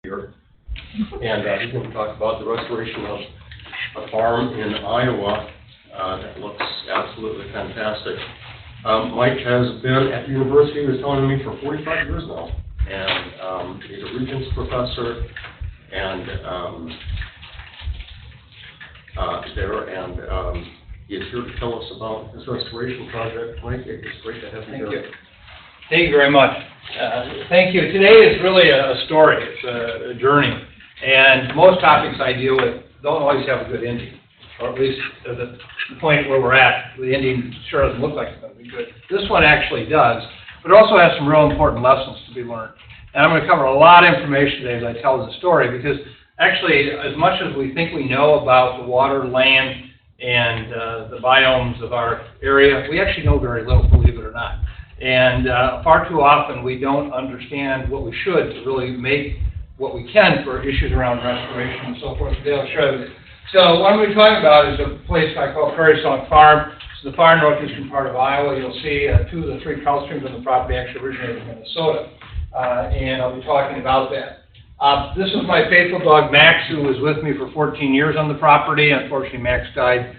here, and he's going to talk about the restoration of a farm in Iowa that looks absolutely fantastic. Mike has been at the university, he was telling me, for 45 years now, and he's a Regents professor, and he is here to tell us about his restoration project. Mike, it's great to have you here. Thank you very much. Thank you. Today is really a story. It's a journey. And most topics I deal with don't always have a good ending, or at least at the point where we're at, the ending sure doesn't look like it's going to be good. This one actually does, but it also has some real important lessons to be learned. And I'm going to cover a lot of information today as I tell the story, because actually, as much as we think we know about the water, land, and the biomes of our area, we actually know very little, believe it or not. And far too often we don't understand what we should to really make what we can for issues around restoration and so forth. Today I'll show you. So what I'm going to be talking about is a place I call Prairie Song Farm. It's the far northeastern part of Iowa. You'll see 2 of the 3 trout streams on the property actually originated in Minnesota. And I'll be talking about that. This is my faithful dog Max, who was with me for 14 years on the property. Unfortunately, Max died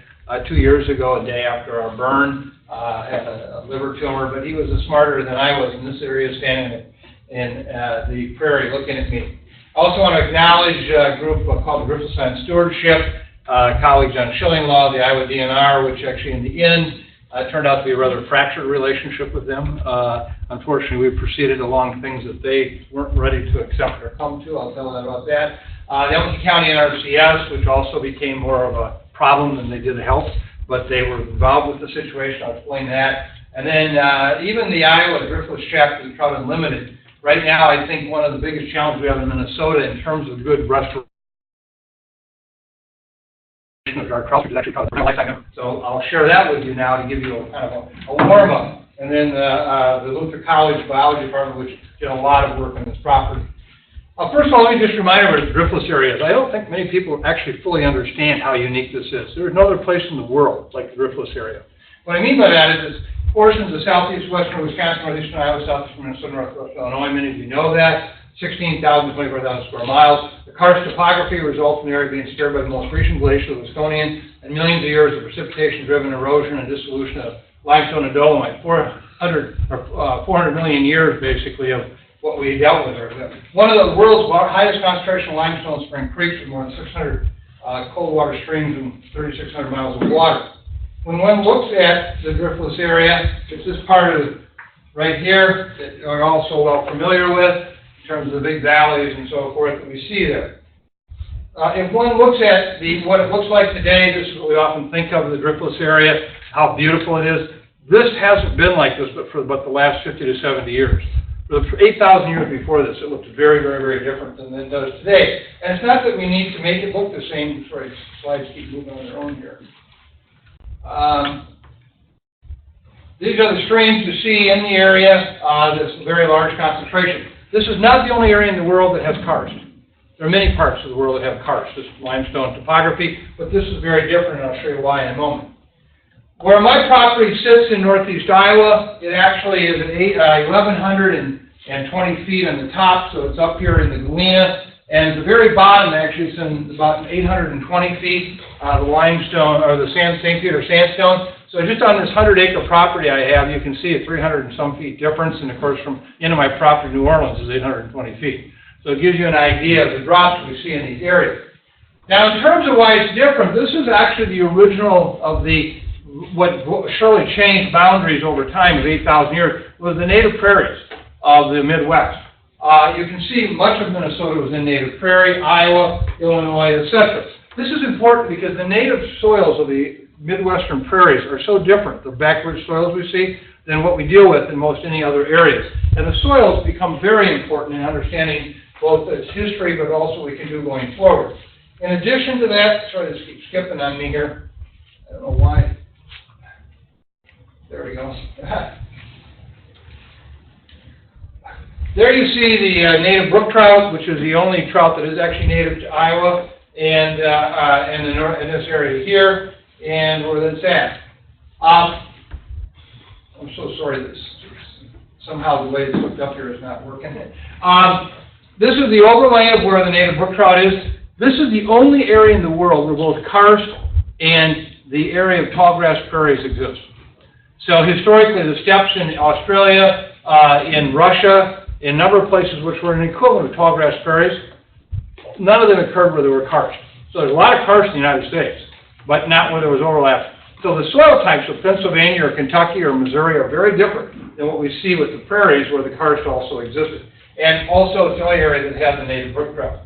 2 years ago, a day after our burn. Had a liver tumor, but he was smarter than I was in this area, standing in the prairie looking at me. I also want to acknowledge a group called the Griffith Science Stewardship, colleague John Schillinglaw, the Iowa DNR, which actually in the end turned out to be a rather fractured relationship with them. Unfortunately, we proceeded along things that they weren't ready to accept or come to. I'll tell them about that. The Elton County NRCS, which also became more of a problem than they did help, but they were involved with the situation. I'll explain that. And then even the Iowa Driftless chapter of Trout Unlimited. Right now, I think one of the biggest challenges we have in Minnesota in terms of good restoration of our trout is actually trout. So I'll share that with you now to give you a kind of a warm-up. And then the Luther College Biology Department, which did a lot of work on this property. First of all, let me just remind everybody of the driftless areas. I don't think many people actually fully understand how unique this is. There's no other place in the world like the driftless area. What I mean by that is it's portions of southeast, western Wisconsin, northeastern Iowa, southeastern Minnesota, northwest Illinois. Many of you know that. 16,000 to 24,000 square miles. The karst topography results in the area being stirred by the most recent glacier, the Wisconian, and millions of years of precipitation-driven erosion and dissolution of limestone and dolomite. 400 million years, basically, of what we dealt with. One of the world's highest concentration of limestone spring creeks with more than 600 cold water streams and 3,600 miles of water. When one looks at the driftless area, it's this part of right here that you're all so well familiar with in terms of the big valleys and so forth that we see there. If one looks at what it looks like today, this is what we often think of the driftless area, how beautiful it is. This hasn't been like this for the last 50 to 70 years. For 8,000 years before this, it looked very, very, very different than it does today. And it's not that we need to make it look the same. Sorry, slides keep moving on their own here. These are the streams you see in the area. This very large concentration. This is not the only area in the world that has karst. There are many parts of the world that have karst, this limestone topography, but this is very different, and I'll show you why in a moment. Where my property sits in northeast Iowa, it actually is at 1,120 feet on the top, so it's up here in the Galena. And at the very bottom, actually, it's in about 820 feet, the limestone, or the St. Peter sandstone. So just on this 100-acre property I have, you can see a 300 and some feet difference. And of course, from the end of my property, New Orleans, is 820 feet. So it gives you an idea of the drops we see in these areas. Now, in terms of why it's different, this is actually the original of what surely changed boundaries over time of 8,000 years, was the native prairies of the Midwest. You can see much of Minnesota was in native prairie, Iowa, Illinois, etc. This is important because the native soils of the Midwestern prairies are so different, the backward soils we see, than what we deal with in most any other areas. And the soils become very important in understanding both its history, but also what we can do going forward. In addition to that, sorry, this keeps skipping on me here. I don't know why. There we go. There you see the native brook trout, which is the only trout that is actually native to Iowa, and in this area here, and where that's at. I'm so sorry that somehow the way it's hooked up here is not working. This is the overlay of where the native brook trout is. This is the only area in the world where both karst and the area of tallgrass prairies exist. So historically, the steppes in Australia, in Russia, in a number of places which were an equivalent of tallgrass prairies, none of them occurred where there were karst. So there's a lot of karst in the United States, but not where there was overlap. So the soil types of Pennsylvania or Kentucky or Missouri are very different than what we see with the prairies where the karst also existed. And also, it's the only area that has the native brook trout.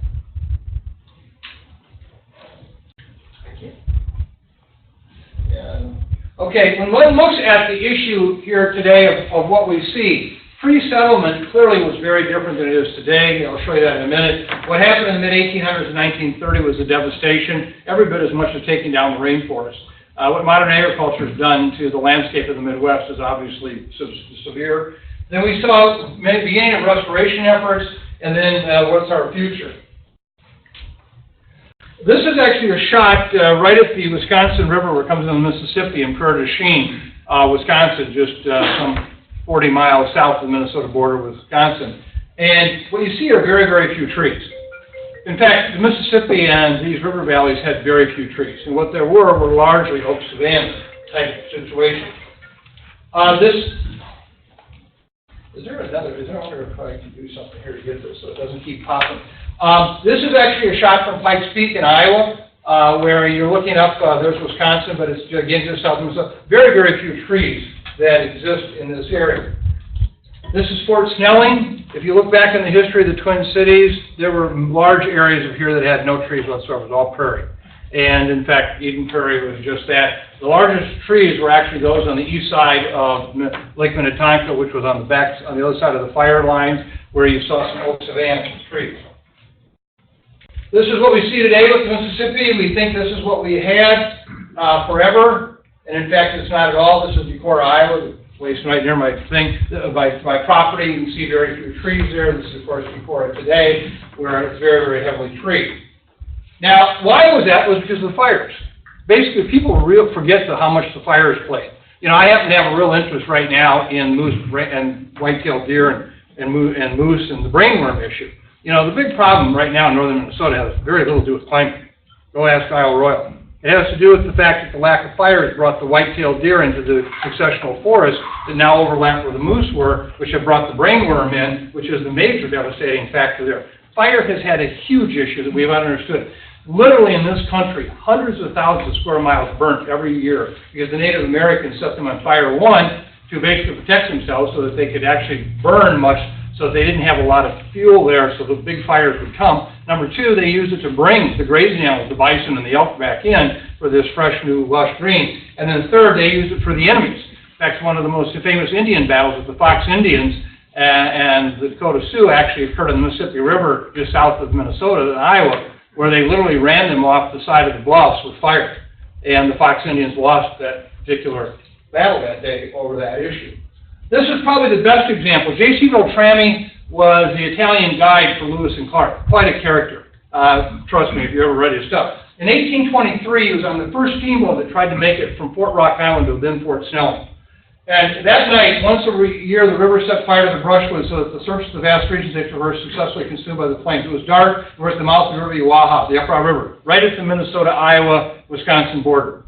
Okay, when one looks at the issue here today of what we see, pre-settlement clearly was very different than it is today. I'll show you that in a minute. What happened in the mid-1800s and 1930 was a devastation, every bit as much as taking down the rainforest. What modern agriculture has done to the landscape of the Midwest is obviously severe. Then we saw the beginning of restoration efforts, and then what's our future? This is actually a shot right at the Wisconsin River where it comes into the Mississippi in Prairie du Chien, Wisconsin, just some 40 miles south of the Minnesota border with Wisconsin. And what you see are very, very few trees. In fact, the Mississippi and these river valleys had very few trees. And what there were largely oak savanna type situations. Is there I wonder if I can do something here to get this so it doesn't keep popping. This is actually a shot from Pikes Peak in Iowa, where you're looking up, there's Wisconsin, but it's again just south of Minnesota. Very, very few trees that exist in this area. This is Fort Snelling. If you look back in the history of the Twin Cities, there were large areas of here that had no trees whatsoever. It was all prairie. And in fact, Eden Prairie was just that. The largest trees were actually those on the east side of Lake Minnetonka, which was on the other side of the fire lines, where you saw some oak savanna trees. This is what we see today with Mississippi. We think this is what we had forever, and in fact, it's not at all. This is Decorah, Iowa, the place right near my thing, my property. You can see very few trees there. This is, of course, Decorah today, where it's very, very heavily treed. Now, why was that? Was because of the fires. Basically, people forget how much the fires played. You know, I happen to have a real interest right now in moose and white-tailed deer and moose and the brainworm issue. You know, the big problem right now in northern Minnesota has very little to do with climate. Go ask Isle Royal. It has to do with the fact that the lack of fires brought the white-tailed deer into the successional forest that now overlap where the moose were, which have brought the brainworm in, which is the major devastating factor there. Fire has had a huge issue that we have not understood. Literally in this country, hundreds of thousands of square miles burnt every year because the Native Americans set them on fire, one, to basically protect themselves so that they could actually burn much so they didn't have a lot of fuel there so the big fires would come. Number two, they used it to bring the grazing animals, the bison and the elk, back in for this fresh, new, lush green. And then third, they used it for the enemies. In fact, one of the most famous Indian battles with the Fox Indians and the Dakota Sioux actually occurred on the Mississippi River just south of Minnesota and Iowa, where they literally ran them off the side of the bluffs with fire. And the Fox Indians lost that particular battle that day over that issue. This is probably the best example. J.C. Beltrami was the Italian guide for Lewis and Clark. Quite a character. Trust me, if you ever read his stuff. In 1823, he was on the first steamboat that tried to make it from Fort Rock Island to then Fort Snelling. And that night, once a year, the river set fire to the brushwood so that the surface of the vast regions they traversed successfully consumed by the flames. It was dark. We were at the mouth of the River Waha, the Upper River, right at the Minnesota, Iowa, Wisconsin border.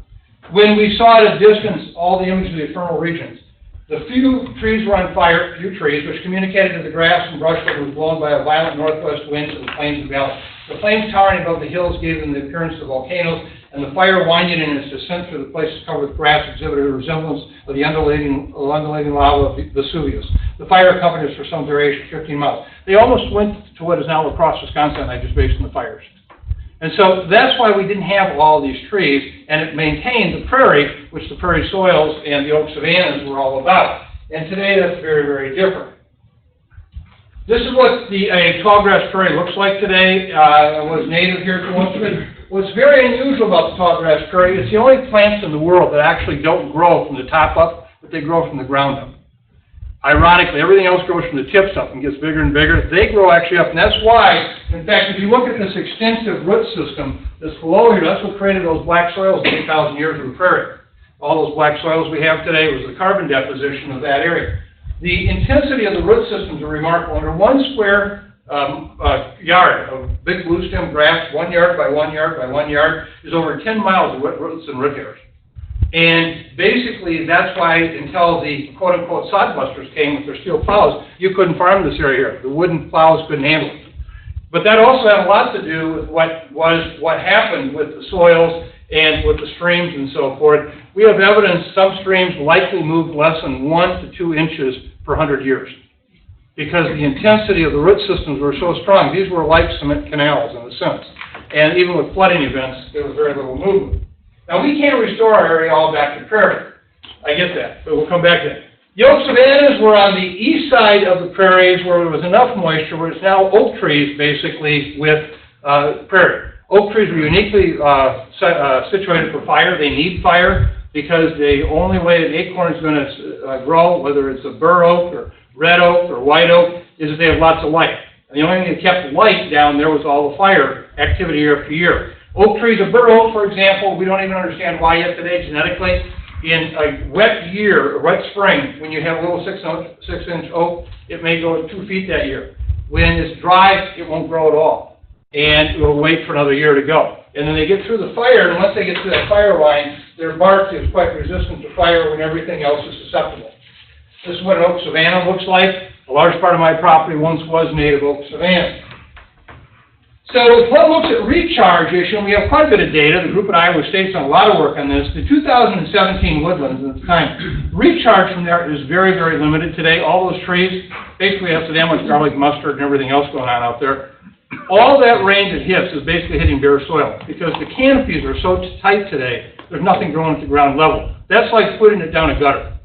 When we saw at a distance all the images of the ephemeral regions, the few trees were on fire, which communicated to the grass and brushwood was blown by a violent northwest wind to the plains and valleys. The flames towering above the hills gave them the appearance of volcanoes, and the fire winding in its descent through the places covered with grass exhibited a resemblance of the undulating lava of Vesuvius. The fire accompanied us for some duration, 15 miles. They almost went to what is now La Crosse, Wisconsin, just based on the fires. And so that's why we didn't have all these trees, and it maintained the prairie, which the prairie soils and the oak savannas were all about. And today that's very, very different. This is what a tallgrass prairie looks like today. I was native here to most of it. What's very unusual about the tallgrass prairie, it's the only plants in the world that actually don't grow from the top up, but they grow from the ground up. Ironically, everything else grows from the tips up and gets bigger and bigger. They grow actually up, and that's why, in fact, if you look at this extensive root system that's below here, that's what created those black soils in 8,000 years of the prairie. All those black soils we have today was the carbon deposition of that area. The intensity of the root systems are remarkable. Under 1 square yard of big blue stem grass, 1 yard by 1 yard by 1 yard, is over 10 miles of roots and root hairs. And basically, that's why until the quote-unquote sod busters came with their steel plows, you couldn't farm this area here. The wooden plows couldn't handle it. But that also had a lot to do with what happened with the soils and with the streams and so forth. We have evidence some streams likely moved less than 1 to 2 inches per 100 years because the intensity of the root systems were so strong. These were like cement canals in a sense. And even with flooding events, there was very little movement. Now, we can't restore our area all back to prairie. I get that, but we'll come back to that. The oak savannas were on the east side of the prairies where there was enough moisture, where it's now oak trees, basically, with prairie. Oak trees were uniquely situated for fire. They need fire because the only way an acorn is going to grow, whether it's a bur oak or red oak or white oak, is if they have lots of light. And the only thing that kept light down there was all the fire activity year after year. Oak trees, a bur oak, for example, we don't even understand why yet today genetically. In a wet year, a wet spring, when you have a little 6-inch oak, it may go 2 feet that year. When it's dry, it won't grow at all. And it will wait for another year to go. And then they get through the fire, and once they get through that fire line, their bark is quite resistant to fire when everything else is susceptible. This is what an oak savanna looks like. A large part of my property once was native oak savanna. So if one looks at recharge issue, and we have quite a bit of data, the group at Iowa State's done a lot of work on this, the 2017 woodlands at the time, recharge from there is very, very limited today. All those trees basically have to them with garlic mustard and everything else going on out there. All that rain that hits is basically hitting bare soil because the canopies are so tight today, there's nothing growing at the ground level. That's like putting it down a gutter.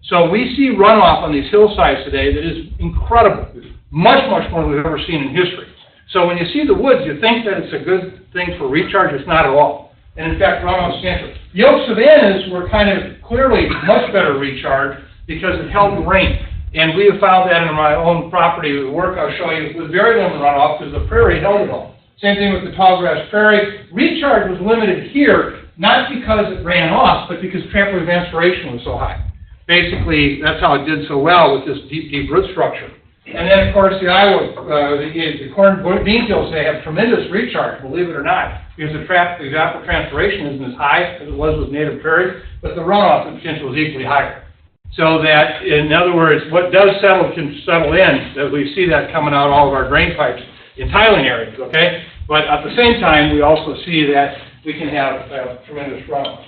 So we see runoff on these hillsides today that is incredible, much, much more than we've ever seen in history. So when you see the woods, you think that it's a good thing for recharge. It's not at all. And in fact, runoff's cancer. The oak savannas were kind of clearly much better recharge because it held the rain. And we have found that in my own property. The work I'll show you with very limited runoff because the prairie held it all. Same thing with the tallgrass prairie. Recharge was limited here, not because it ran off, but because trampoline evaporation was so high. Basically, that's how it did so well with this deep, deep root structure. And then, of course, the Iowa, the corn bean fields, they have tremendous recharge, believe it or not, because the evapotranspiration isn't as high as it was with native prairie, but the runoff potential is equally higher. So that, in other words, what does settle can settle in, that we see that coming out all of our drain pipes in tiling areas, okay? But at the same time, we also see that we can have tremendous runoff.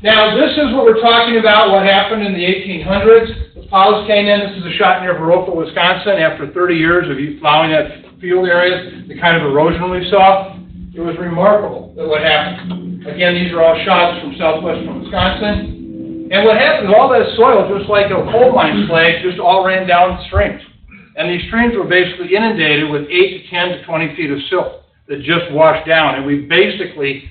Now, this is what we're talking about, what happened in the 1800s. The plows came in. This is a shot near Baroka, Wisconsin, after 30 years of plowing that field area, the kind of erosion we saw. It was remarkable that what happened. Again, these are all shots from southwestern Wisconsin. And what happened is all that soil, just like a coal mine slag, just all ran down the streams. And these streams were basically inundated with 8 to 10 to 20 feet of silt that just washed down. And we basically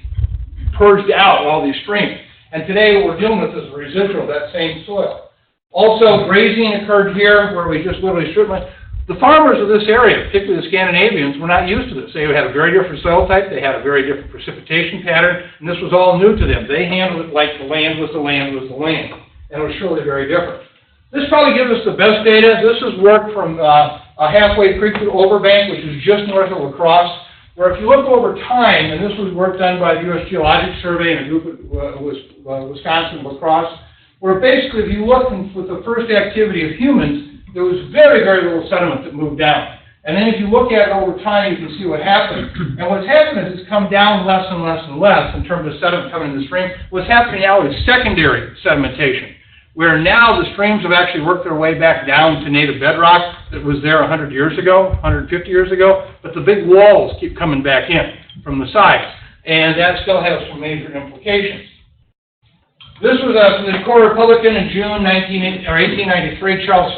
purged out all these streams. And today what we're dealing with is a residual of that same soil. Also, grazing occurred here where we just literally stripped land. The farmers of this area, particularly the Scandinavians, were not used to this. They had a very different soil type. They had a very different precipitation pattern. And this was all new to them. They handled it like the land was the land was the land. And it was surely very different. This probably gives us the best data. This is work from Halfway Creek to Overbank, which is just north of La Crosse, where if you look over time, and this was work done by the U.S. Geologic Survey and a group of Wisconsin, La Crosse, where basically if you look with the first activity of humans, there was very, very little sediment that moved down. And then if you look at it over time, you can see what happened. And what's happened is it's come down less and less and less in terms of sediment coming in the stream. What's happening now is secondary sedimentation, where now the streams have actually worked their way back down to native bedrock that was there 100 years ago, 150 years ago, but the big walls keep coming back in from the sides, and that still has some major implications. This was from the Decorah Republican in June 1893. Charles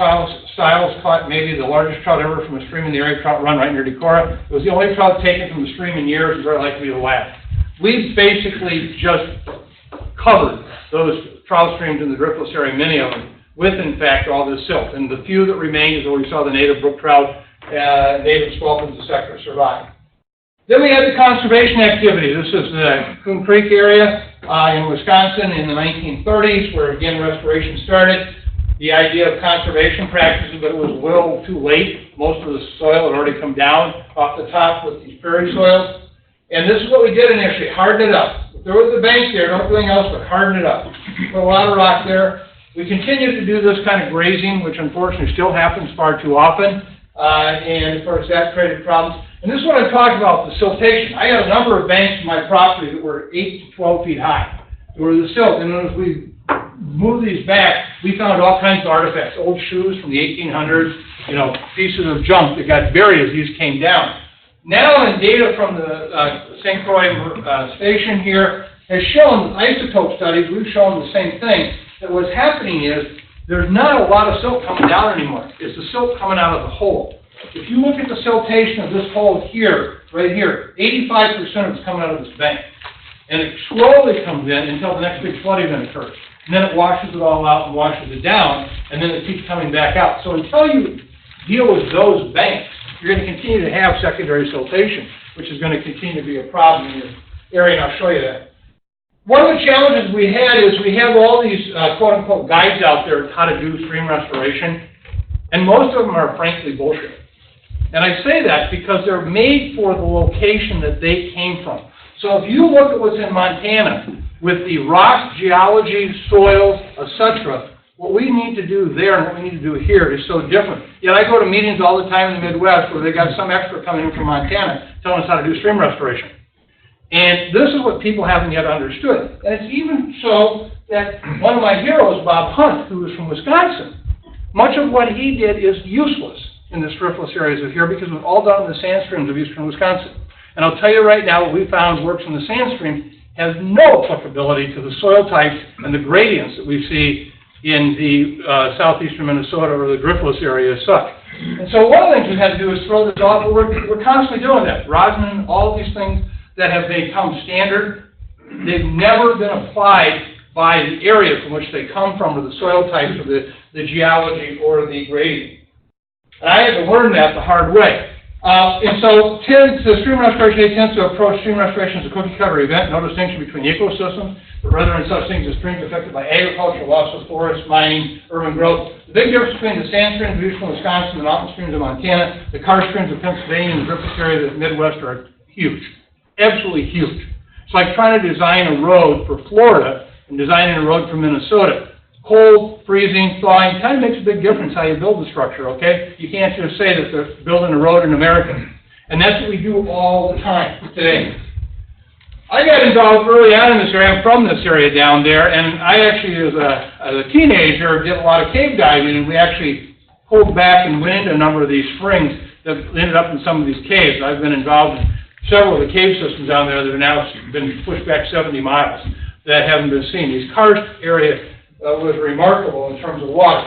Stiles caught maybe the largest trout ever from a stream in the area trout run right near Decorah. It was the only trout taken from the stream in years, and very likely to be the last. We've basically just covered those trout streams in the driftless area, many of them, with, in fact, all this silt. And the few that remained is where we saw the native brook trout, native sculpins, etc. survive. Then we had the conservation activity. This is the Coon Creek area in Wisconsin in the 1930s, where, again, restoration started. the idea of conservation practices, but it was a little too late. Most of the soil had already come down off the top with these prairie soils. And this is what we did initially, harden it up. If there was a bank there, don't do anything else but harden it up. Put a lot of rock there. We continued to do this kind of grazing, which unfortunately still happens far too often. And of course that created problems. And this is what I'm talking about, the siltation. I had a number of banks in my property that were 8 to 12 feet high. They were the silt. And as we moved these back, we found all kinds of artifacts, old shoes from the 1800s, you know, pieces of junk that got buried as these came down. Now, in data from the St. Croix station here has shown, isotope studies, we've shown the same thing, that what's happening is there's not a lot of silt coming down anymore. It's the silt coming out of the hole. If you look at the siltation of this hole here, right here, 85% of it's coming out of this bank. And it slowly comes in until the next big flood event occurs. And then it washes it all out and washes it down, and then it keeps coming back out. So until you deal with those banks, you're going to continue to have secondary siltation, which is going to continue to be a problem in your area, and I'll show you that. One of the challenges we had is we have all these quote-unquote guides out there on how to do stream restoration, and most of them are frankly bullshit. And I say that because they're made for the location that they came from. So if you look at what's in Montana, with the rock, geology, soils, etc., what we need to do there and what we need to do here is so different. Yet I go to meetings all the time in the Midwest where they got some expert coming in from Montana telling us how to do stream restoration. And this is what people haven't yet understood. And it's even so that one of my heroes, Bob Hunt, who is from Wisconsin, much of what he did is useless in the driftless areas of here because it was all done in the sand streams of eastern Wisconsin. And I'll tell you right now, what we found works in the sand stream has no applicability to the soil types and the gradients that we see in the southeastern Minnesota or the driftless area as such. And so one of the things we had to do is throw this off, but we're constantly doing that. Rosin, all these things that have become standard, they've never been applied by the area from which they come from, or the soil types, or the geology, or the gradient. And I had to learn that the hard way. And so the Stream Restoration Day tends to approach stream restoration as a cookie-cutter event, no distinction between ecosystems, but rather in such things as streams affected by agriculture, loss of forests, mining, urban growth. The big difference between the sand streams of eastern Wisconsin, the mountain streams of Montana, the karst streams of Pennsylvania, and the driftless area of the Midwest are huge, absolutely huge. It's like trying to design a road for Florida and designing a road for Minnesota. Cold, freezing, thawing, kind of makes a big difference how you build the structure, okay? You can't just say that they're building a road in America. And that's what we do all the time today. I got involved early on in this area. I'm from this area down there, and I actually, as a teenager, did a lot of cave diving, and we actually pulled back and went into a number of these springs that ended up in some of these caves. I've been involved in several of the cave systems down there that have now been pushed back 70 miles that haven't been seen. These karst area was remarkable in terms of water.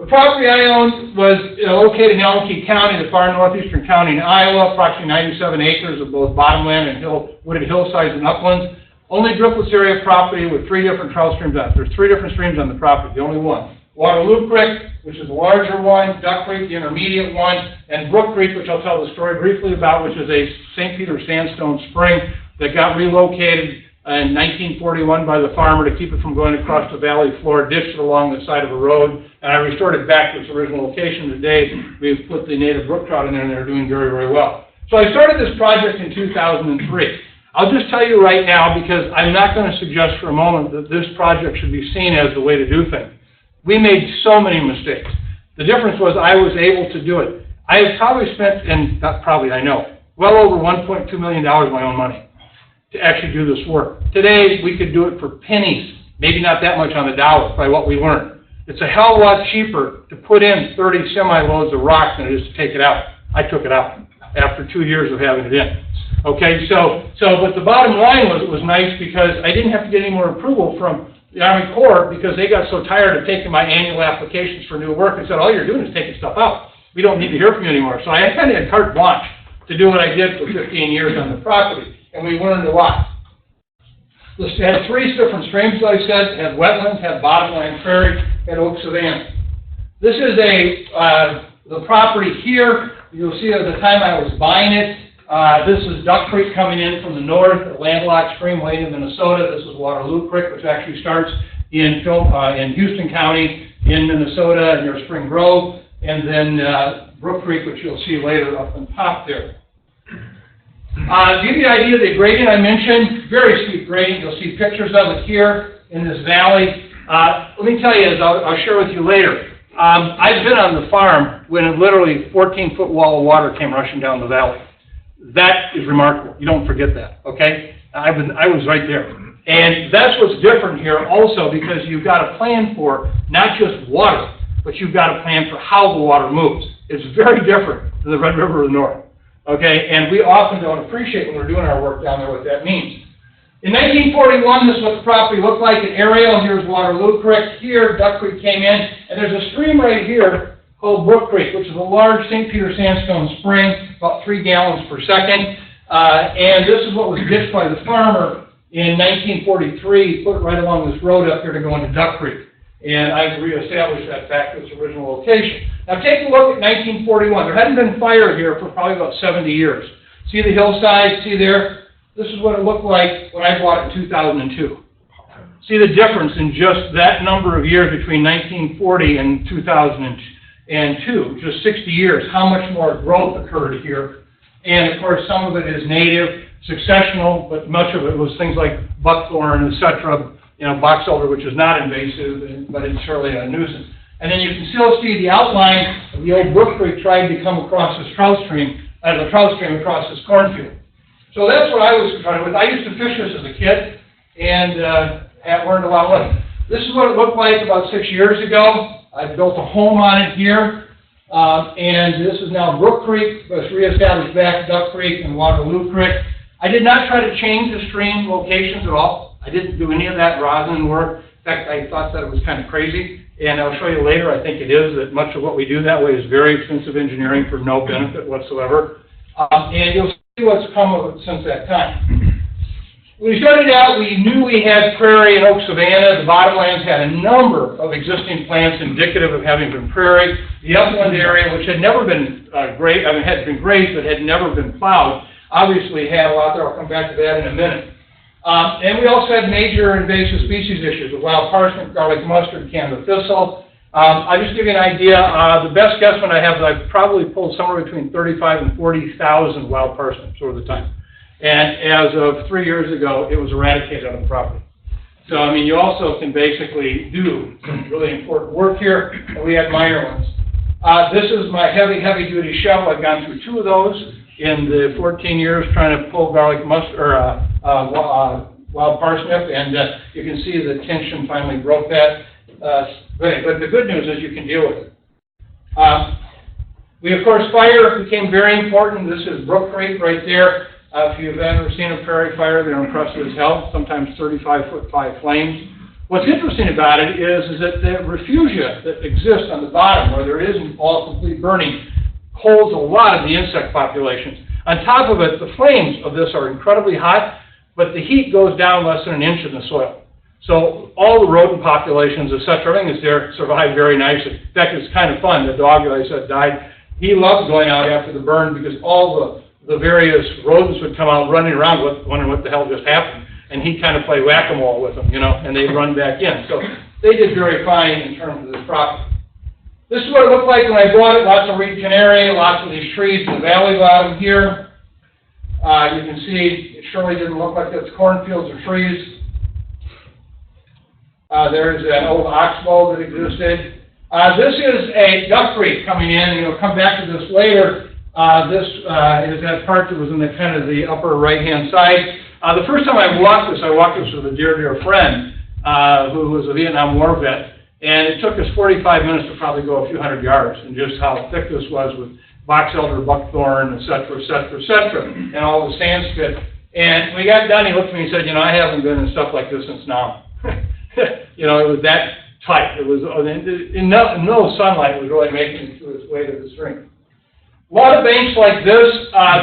The property I owned was located in Elm County, the far northeastern county in Iowa, approximately 97 acres of both bottomland and wooded hillsides and uplands. Only driftless area property with 3 different trout streams on it. There's 3 different streams on the property, the only one. Waterloo Creek, which is the larger one, Duck Creek, the intermediate one, and Brook Creek, which I'll tell the story briefly about, which is a St. Peter sandstone spring that got relocated in 1941 by the farmer to keep it from going across the valley floor, ditched it along the side of a road, and I restored it back to its original location. Today, we've put the native brook trout in there, and they're doing very, very well. So I started this project in 2003. I'll just tell you right now, because I'm not going to suggest for a moment that this project should be seen as the way to do things. We made so many mistakes. The difference was I was able to do it. I have probably spent, and not probably, I know, well over $1.2 million of my own money to actually do this work. Today, we could do it for pennies, maybe not that much on the dollar by what we learned. It's a hell of a lot cheaper to put in 30 semi-loads of rock than it is to take it out. I took it out after 2 years of having it in. Okay, but the bottom line was it was nice because I didn't have to get any more approval from the Army Corps because they got so tired of taking my annual applications for new work and said, all you're doing is taking stuff out. We don't need to hear from you anymore. So I kind of had carte blanche to do what I did for 15 years on the property. And we learned a lot. This had 3 different streams, as I said, had wetlands, had bottomland prairie, had oak savanna. This is the property here. You'll see at the time I was buying it, this is Duck Creek coming in from the north, a landlocked stream way in Minnesota. This is Waterloo Creek, which actually starts in Houston County in Minnesota near Spring Grove, and then Brook Creek, which you'll see later up on top there. To give you an idea of the gradient I mentioned, very steep gradient. You'll see pictures of it here in this valley. Let me tell you, as I'll share with you later, I've been on the farm when a literally 14-foot wall of water came rushing down the valley. That is remarkable. You don't forget that, okay? I was right there. And that's what's different here also, because you've got a plan for not just water, but you've got a plan for how the water moves. It's very different than the Red River of the North, okay? And we often don't appreciate when we're doing our work down there what that means. In 1941, this is what the property looked like. An aerial, here's Waterloo Creek. Here, Duck Creek came in, and there's a stream right here called Brook Creek, which is a large St. Peter sandstone spring, about 3 gallons per second. And this is what was ditched by the farmer in 1943. He put it right along this road up here to go into Duck Creek. And I've reestablished that back to its original location. Now take a look at 1941. There hadn't been fire here for probably about 70 years. See the hillside? See there? This is what it looked like when I bought it in 2002. See the difference in just that number of years between 1940 and 2002, just 60 years, how much more growth occurred here. And of course, some of it is native, successional, but much of it was things like buckthorn, etc., box elder, which is not invasive, but it's surely a nuisance. And then you can still see the outline of the old Brook Creek trying to come across this trout stream, across this cornfield. So that's what I was concerned with. I used to fish this as a kid, and have learned a lot of it. This is what it looked like about 6 years ago. I built a home on it here, and this is now Brook Creek. It was reestablished back Duck Creek and Waterloo Creek. I did not try to change the stream locations at all. I didn't do any of that rosin work. In fact, I thought that it was kind of crazy, and I'll show you later, I think it is, that much of what we do that way is very expensive engineering for no benefit whatsoever. And you'll see what's come of it since that time. When we started out, we knew we had prairie and oak savanna. The bottomlands had a number of existing plants indicative of having been prairie. The upland area, which had never been had been grazed but had never been plowed, obviously had a lot there. I'll come back to that in a minute. And we also had major invasive species issues with wild parsnip, garlic mustard, Canada thistle. I'll just give you an idea. The best guesstimate I have is I've probably pulled somewhere between 35,000 and 40,000 wild parsnips over the time. And as of 3 years ago, it was eradicated on the property. So, I mean, you also can basically do some really important work here, and we had minor ones. This is my heavy-duty shovel. I've gone through 2 of those in the 14 years trying to pull garlic mustard, or wild parsnip, and you can see the tension finally broke that. But the good news is you can deal with it. Of course, fire became very important. This is Brook Creek right there. If you've ever seen a prairie fire, they're impressive as hell, sometimes 35-foot-5 flames. What's interesting about it is that the refugia that exists on the bottom, where there isn't all complete burning, holds a lot of the insect populations. On top of it, the flames of this are incredibly hot, but the heat goes down less than an inch in the soil. So all the rodent populations, etc., everything that's there survive very nicely. In fact, it's kind of fun. The dog that I said died, he loved going out after the burn because all the various rodents would come out running around wondering what the hell just happened. And he'd kind of play whack-a-mole with them, and they'd run back in. So they did very fine in terms of this property. This is what it looked like when I bought it. Lots of reed canary, lots of these trees in the valley bottom here. You can see it surely didn't look like it's cornfields or trees. There's an old oxbow that existed. This is a Duck Creek coming in, and you'll come back to this later. This is that part that was in the kind of the upper right-hand side. The first time I walked this with a dear friend who was a Vietnam War vet, and it took us 45 minutes to probably go a few hundred yards, and just how thick this was with box elder, buckthorn, etc., and all the sand spit. And when we got done, he looked at me and said, I haven't been in stuff like this since now. It was that tight. It was no sunlight was really making it through its way to the stream. A lot of banks like this.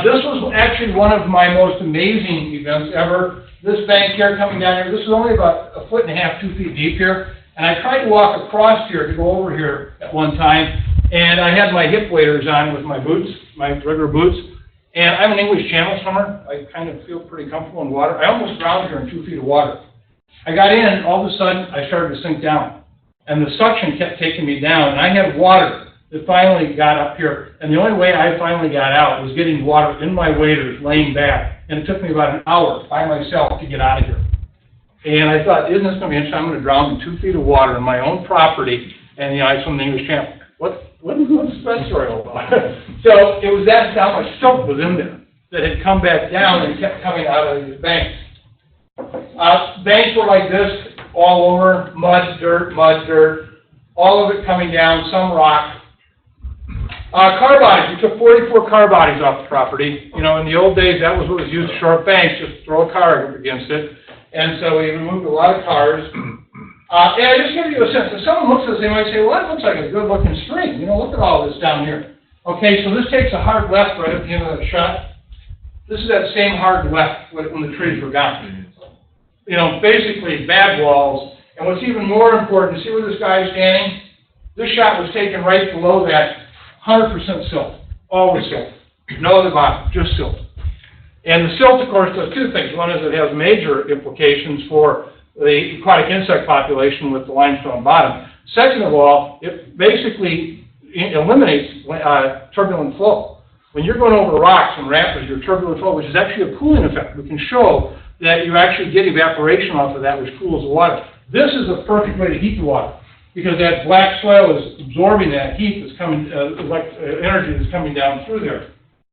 This was actually one of my most amazing events ever. This bank here coming down here, this is only about 1.5 feet, 2 feet deep here. And I tried to walk across here to go over here at one time. And I had my hip waders on with my boots, my regular boots. And I'm an English Channel swimmer. I kind of feel pretty comfortable in water. I almost drowned here in 2 feet of water. I got in, and all of a sudden, I started to sink down. and the suction kept taking me down, and I had water that finally got up here, and the only way I finally got out was getting water in my waders, laying back, and it took me about an hour by myself to get out of here. And I thought, isn't this going to be interesting? I'm going to drown in 2 feet of water on my own property, and, I swim the English Channel. What's that story all about? So it was that how much silt was in there that had come back down and kept coming out of these banks. Banks were like this all over, mud, dirt, all of it coming down, some rock. Car bodies, we took 44 car bodies off the property. In the old days, that was what was used to shore up banks, just throw a car against it. And so we removed a lot of cars. And I just give you a sense, if someone looks at this, they might say, well, that looks like a good-looking stream. Look at all this down here. Okay, so this takes a hard left right at the end of the shot. This is that same hard left when the trees were gone. Basically bad walls. And what's even more important, see where this guy is standing? This shot was taken right below that, 100% silt, always silt. No other bottom, just silt. And the silt, of course, does two things. One is it has major implications for the aquatic insect population with the limestone bottom. Second of all, it basically eliminates turbulent flow. When you're going over rocks and rapids, your turbulent flow, which is actually a cooling effect, we can show that you actually get evaporation off of that, which cools the water. This is a perfect way to heat the water, because that black soil is absorbing that heat that's coming, energy that's coming down through there.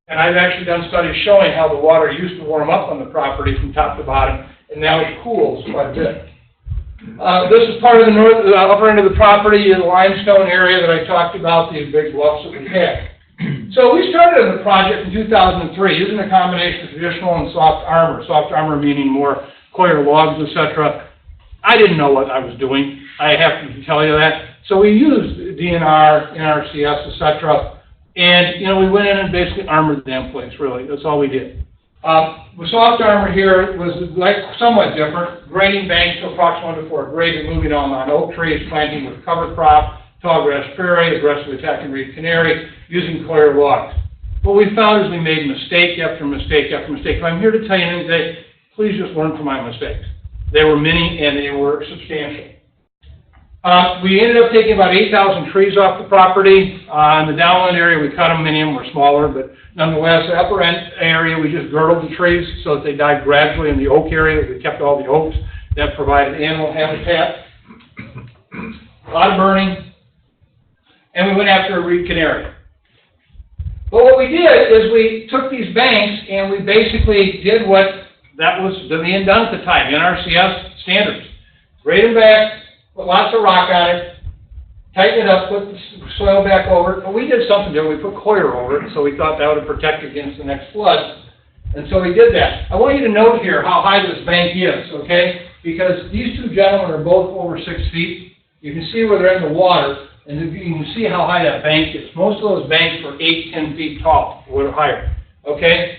And I've actually done studies showing how the water used to warm up on the property from top to bottom, and now it cools quite a bit. This is part of the upper end of the property, in the limestone area that I talked about, these big bluffs that we had. So we started on the project in 2003 using a combination of traditional and soft armor meaning more coir logs, etc. I didn't know what I was doing. I have to tell you that. So we used DNR, NRCS, etc. And, we went in and basically armored the damn place, really. That's all we did. The soft armor here was somewhat different. Grading banks to approximately 4 grade, moving on oak trees, planting with cover crop, tall grass prairie, aggressively attacking reed canary, using coir logs. What we found is we made mistake after mistake after mistake. If I'm here to tell you anything today, please just learn from my mistakes. They were many and they were substantial. We ended up taking about 8,000 trees off the property. In the downland area, we cut them. Many of them were smaller, but nonetheless, the upper end area, we just girdled the trees so that they died gradually. In the oak area, we kept all the oaks that provided animal habitat. A lot of burning. And we went after a reed canary. But what we did is we took these banks and we basically did what that was being done at the time, NRCS standards. Grade them back, put lots of rock on it, tighten it up, put the soil back over it. But we did something different. We put coir over it, so we thought that would protect against the next flood. And so we did that. I want you to note here how high this bank is, okay? Because these two gentlemen are both over 6 feet. You can see where they're in the water, and you can see how high that bank is. Most of those banks were 8, 10 feet tall or higher, okay?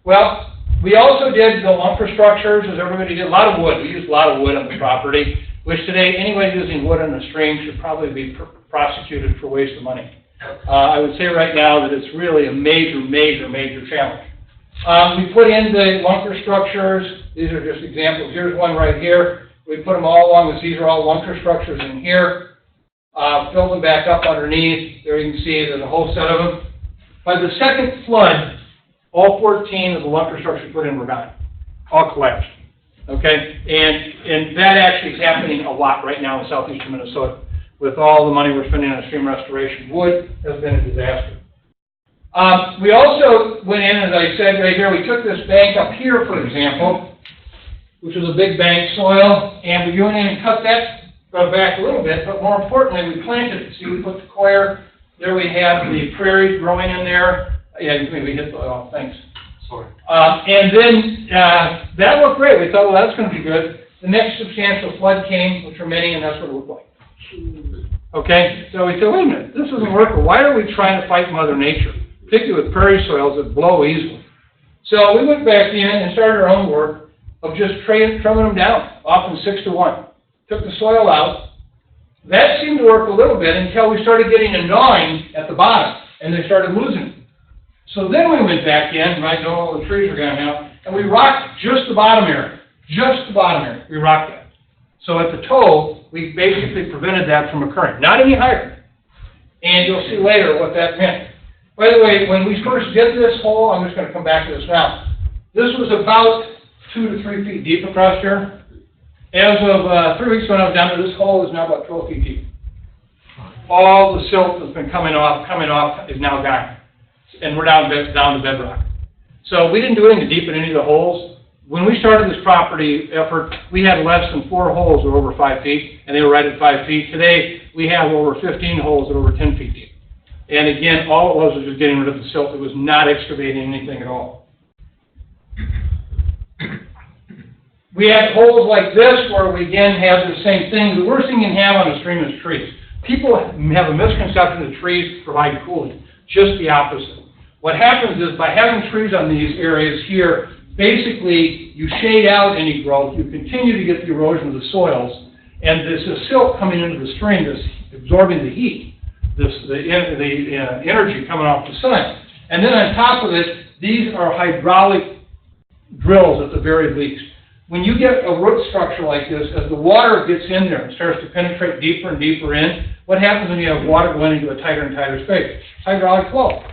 Well, we also did the lumber structures, as everybody did. A lot of wood. We used a lot of wood on the property, which today, anyone using wood in a stream should probably be prosecuted for waste of money. I would say right now that it's really a major, major, major challenge. We put in the lumber structures. These are just examples. Here's one right here. We put them all along. These are all lumber structures in here. Filled them back up underneath. There you can see there's a whole set of them. By the second flood, all 14 of the lumber structures put in were gone. All collapsed. Okay? And that actually is happening a lot right now in southeastern Minnesota. With all the money we're spending on stream restoration, wood has been a disaster. We also went in, as I said right here, we took this bank up here, for example, which was a big bank soil, and we went in and cut that back a little bit, but more importantly, we planted it. See, we put the coir, there we have the prairies growing in there. Yeah, we hit the, oh, thanks. Sorry. And then that looked great. We thought, well, that's going to be good. The next substantial flood came, which were many, and that's what it looked like. Okay, so we said, wait a minute, this isn't working. Why are we trying to fight Mother Nature, particularly with prairie soils that blow easily? So we went back in and started our own work of just trimming them down, often 6 to 1. Took the soil out. That seemed to work a little bit until we started getting a gnawing at the bottom, and they started losing it. So then we went back in, right, all the trees are gone now, and we rocked just the bottom area. Just the bottom area. We rocked that. So at the toe, we basically prevented that from occurring, not any higher. And you'll see later what that meant. By the way, when we first did this hole, I'm just going to come back to this now. This was about 2 to 3 feet deep across here. As of 3 weeks when I was down there, this hole is now about 12 feet deep. All the silt that's been coming off is now gone. And we're down to bedrock. So we didn't do anything to deepen any of the holes. When we started this property effort, we had less than 4 holes that were over 5 feet, and they were right at 5 feet. Today, we have over 15 holes that are over 10 feet deep. And again, all it was just getting rid of the silt. It was not excavating anything at all. We had holes like this where we again have the same thing. The worst thing you can have on a stream is trees. People have a misconception that trees provide cooling. Just the opposite. What happens is by having trees on these areas here, basically you shade out any growth, you continue to get the erosion of the soils, and this is silt coming into the stream that's absorbing the heat, the energy coming off the sun. And then on top of it, these are hydraulic drills at the very least. When you get a root structure like this, as the water gets in there and starts to penetrate deeper and deeper in, what happens when you have water going into a tighter and tighter space? Hydraulic flow.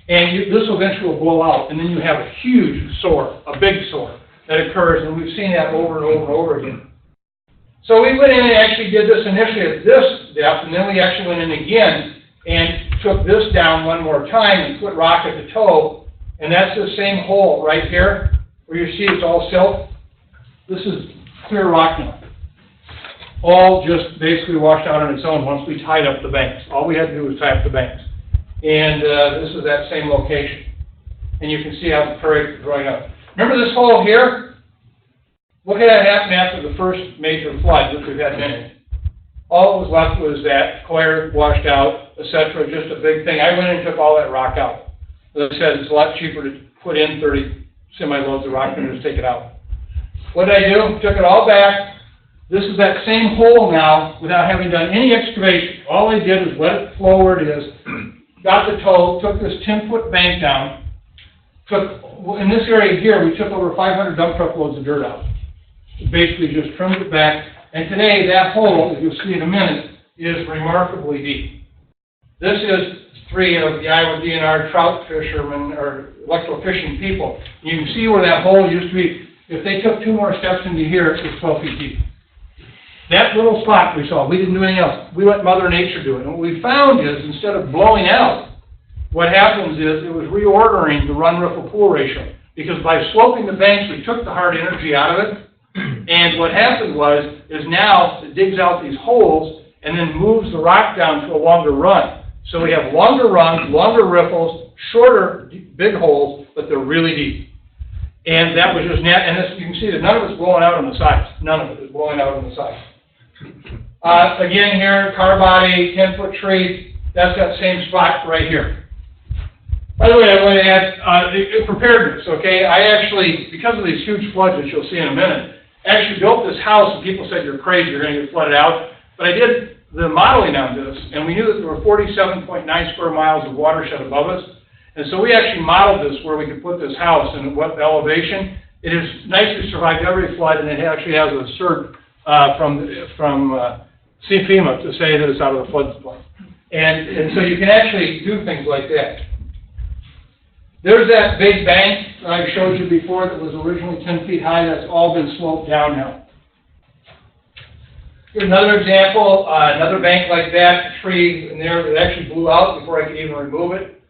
And this eventually will blow out, and then you have a huge sore, a big sore that occurs, and we've seen that over and over and over again. So we went in and actually did this initially at this depth, and then we actually went in again and took this down one more time and put rock at the toe, and that's the same hole right here where you see it's all silt. This is clear rock now. All just basically washed out on its own once we tied up the banks. All we had to do was tie up the banks. And this is that same location. And you can see how the prairie is growing up. Remember this hole here? Look at what happened after the first major flood, which we've had many. All that was left was that clear, washed out, etc. Just a big thing. I went in and took all that rock out. As I said, it's a lot cheaper to put in 30 semi-loads of rock than to just take it out. What did I do? Took it all back. This is that same hole now without having done any excavation. All I did was let it flow where it is. Got the toe, took this 10-foot bank down, in this area here, we took over 500 dump truck loads of dirt out. Basically just trimmed it back, and today that hole, as you'll see in a minute, is remarkably deep. This is 3 of the Iowa DNR trout fishermen, or electrofishing people. You can see where that hole used to be. If they took 2 more steps into here, it's 12 feet deep. That little spot we saw, we didn't do anything else. We let Mother Nature do it. And what we found is, instead of blowing out, what happens is it was reordering the run-riffle pool ratio. Because by sloping the banks, we took the hard energy out of it. And what happened is now it digs out these holes and then moves the rock down to a longer run. So we have longer runs, longer riffles, shorter, big holes, but they're really deep. And that was just and this, you can see that none of it's blowing out on the sides. None of it is blowing out on the sides. Again here, car body, 10-foot tree, that's that same spot right here. By the way, I want to add preparedness, okay? I actually, because of these huge floods that you'll see in a minute, actually built this house, and people said, you're crazy, you're going to get flooded out. But I did the modeling on this, and we knew that there were 47.9 square miles of watershed above us. And so we actually modeled this where we could put this house and what elevation. It has nicely survived every flood, and it actually has a cert from CFEMA to say that it's out of the floodplain. And so you can actually do things like that. There's that big bank that I showed you before that was originally 10 feet high. That's all been sloped down now. Here's another example, another bank like that, a tree in there that actually blew out before I could even remove it.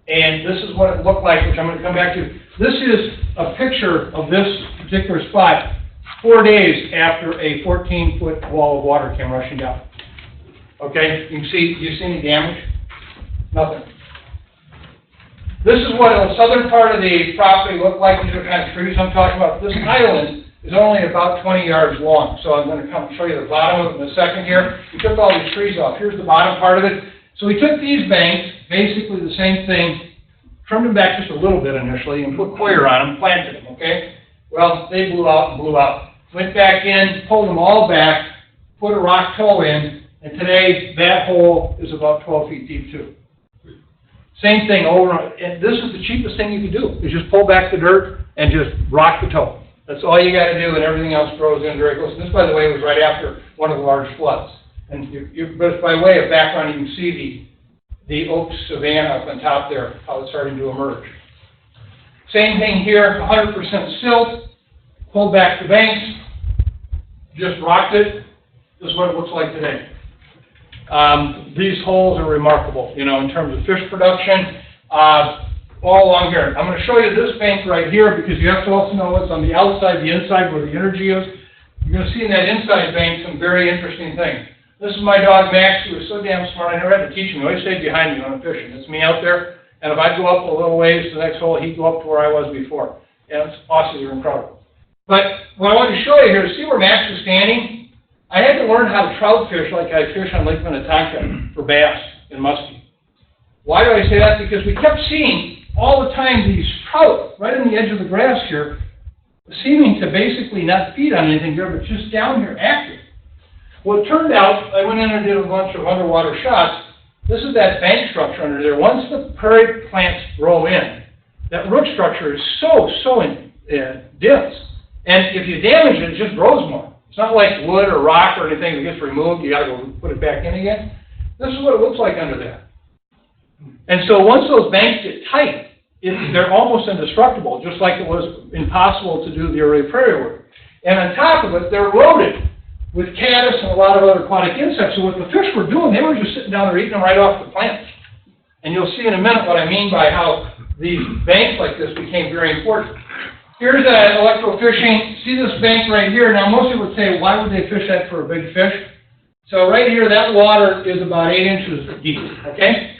And this is what it looked like, which I'm going to come back to. This is a picture of this particular spot 4 days after a 14-foot wall of water came rushing down. Okay, you can see, do you see any damage? Nothing. This is what the southern part of the property looked like. These are the kind of trees I'm talking about. This island is only about 20 yards long, so I'm going to come show you the bottom of it in a second here. We took all these trees off. Here's the bottom part of it. So we took these banks, basically the same thing, trimmed them back just a little bit initially, and put coir on them, planted them, okay? Well, they blew out and blew out. Went back in, pulled them all back, put a rock toe in, and today that hole is about 12 feet deep too. Same thing over, and this is the cheapest thing you can do, is just pull back the dirt and just rock the toe. That's all you got to do, and everything else grows in very close. This, by the way, was right after one of the large floods. And but by way of background, you can see the oak savanna up on top there, how it's starting to emerge. Same thing here, 100% silt, pulled back the banks, just rocked it. This is what it looks like today. These holes are remarkable, you know, in terms of fish production, all along here. I'm going to show you this bank right here because you have to also know what's on the outside, the inside, where the energy is. You're going to see in that inside bank some very interesting things. This is my dog Max, who was so damn smart, I never had to teach him. He always stayed behind me when I'm fishing. It's me out there, and if I go up a little ways to the next hole, he'd go up to where I was before. And Aussies are incredible. But what I wanted to show you here is see where Max was standing? I had to learn how to trout fish like I fish on Lake Minnetonka for bass and muskie. Why do I say that? Because we kept seeing all the time these trout right on the edge of the grass here, seeming to basically not feed on anything here, but just down here active. Well, it turned out, I went in and did a bunch of underwater shots. This is that bank structure under there. Once the prairie plants grow in, that root structure is so dense. And if you damage it, it just grows more. It's not like wood or rock or anything that gets removed. You got to go put it back in again. This is what it looks like under there. And so once those banks get tight, they're almost indestructible, just like it was impossible to do the early prairie work. And on top of it, they're loaded with caddis and a lot of other aquatic insects. So what the fish were doing, they were just sitting down there eating them right off the plants. And you'll see in a minute what I mean by how these banks like this became very important. Here's electrofishing. See this bank right here? Now, most people would say, why would they fish that for a big fish? So right here, that water is about 8 inches deep, okay?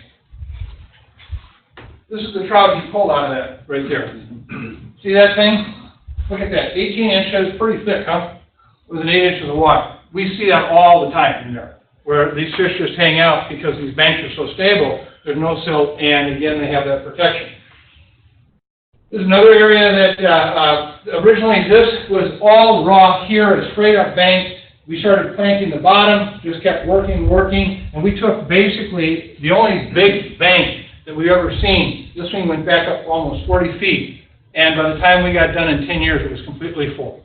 This is the trout he pulled out of that right there. See that thing? Look at that, 18 inches, pretty thick, huh? With an 8 inches of water. We see that all the time in there, where these fish just hang out because these banks are so stable, there's no silt, and again, they have that protection. This is another area that originally this was all raw here, a straight up bank. We started planting the bottom, just kept working, and we took basically the only big bank that we've ever seen. This thing went back up almost 40 feet, and by the time we got done in 10 years, it was completely full.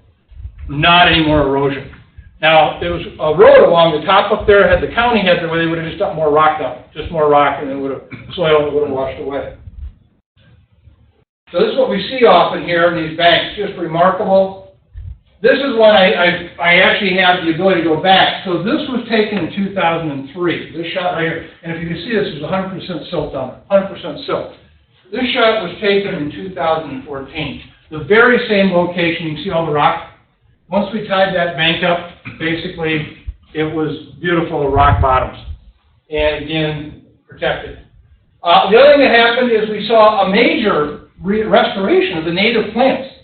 Not any more erosion. Now, there was a road along the top up there, the county had there where they would have just dumped more rock down, just more rock, and it would have, soil would have washed away. So this is what we see often here in these banks, just remarkable. This is when I actually have the ability to go back. So this was taken in 2003, this shot right here. And if you can see this, there's 100% silt on it, 100% silt. This shot was taken in 2014. The very same location, you can see all the rock. Once we tied that bank up, basically, it was beautiful rock bottoms. And again, protected. The other thing that happened is we saw a major restoration of the native plants.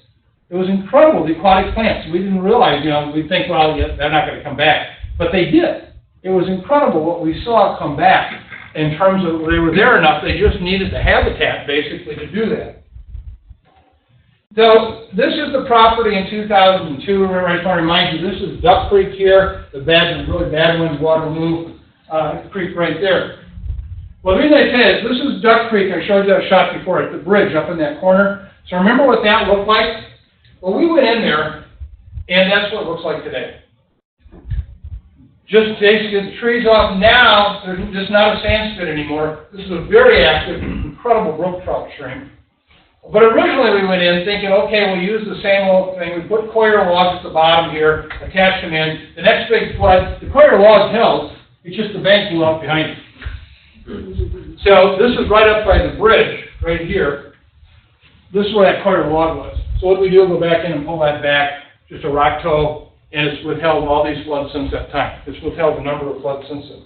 It was incredible, the aquatic plants. We didn't realize, you know, we'd think, well, yeah, they're not going to come back. But they did. It was incredible what we saw come back in terms of they were there enough, they just needed the habitat, basically, to do that. So this is the property in 2002. Remember, I just want to remind you, this is Duck Creek here, the really bad one, Waterloo Creek right there. Well, the reason I say this is Duck Creek. I showed you that shot before at the bridge up in that corner. So remember what that looked like? Well, we went in there, and that's what it looks like today. Just basically the trees off. Now, there's just not a sand spit anymore. This is a very active, incredible brook trout stream. But originally we went in thinking, okay, we'll use the same old thing. We put coir logs at the bottom here, attach them in. The next big flood, the coir logs held, it's just the bank blew out behind it. So this is right up by the bridge, right here. This is where that coir log was. So what we do, go back in and pull that back, just a rock toe, and it's withheld all these floods since that time. It's withheld a number of floods since then.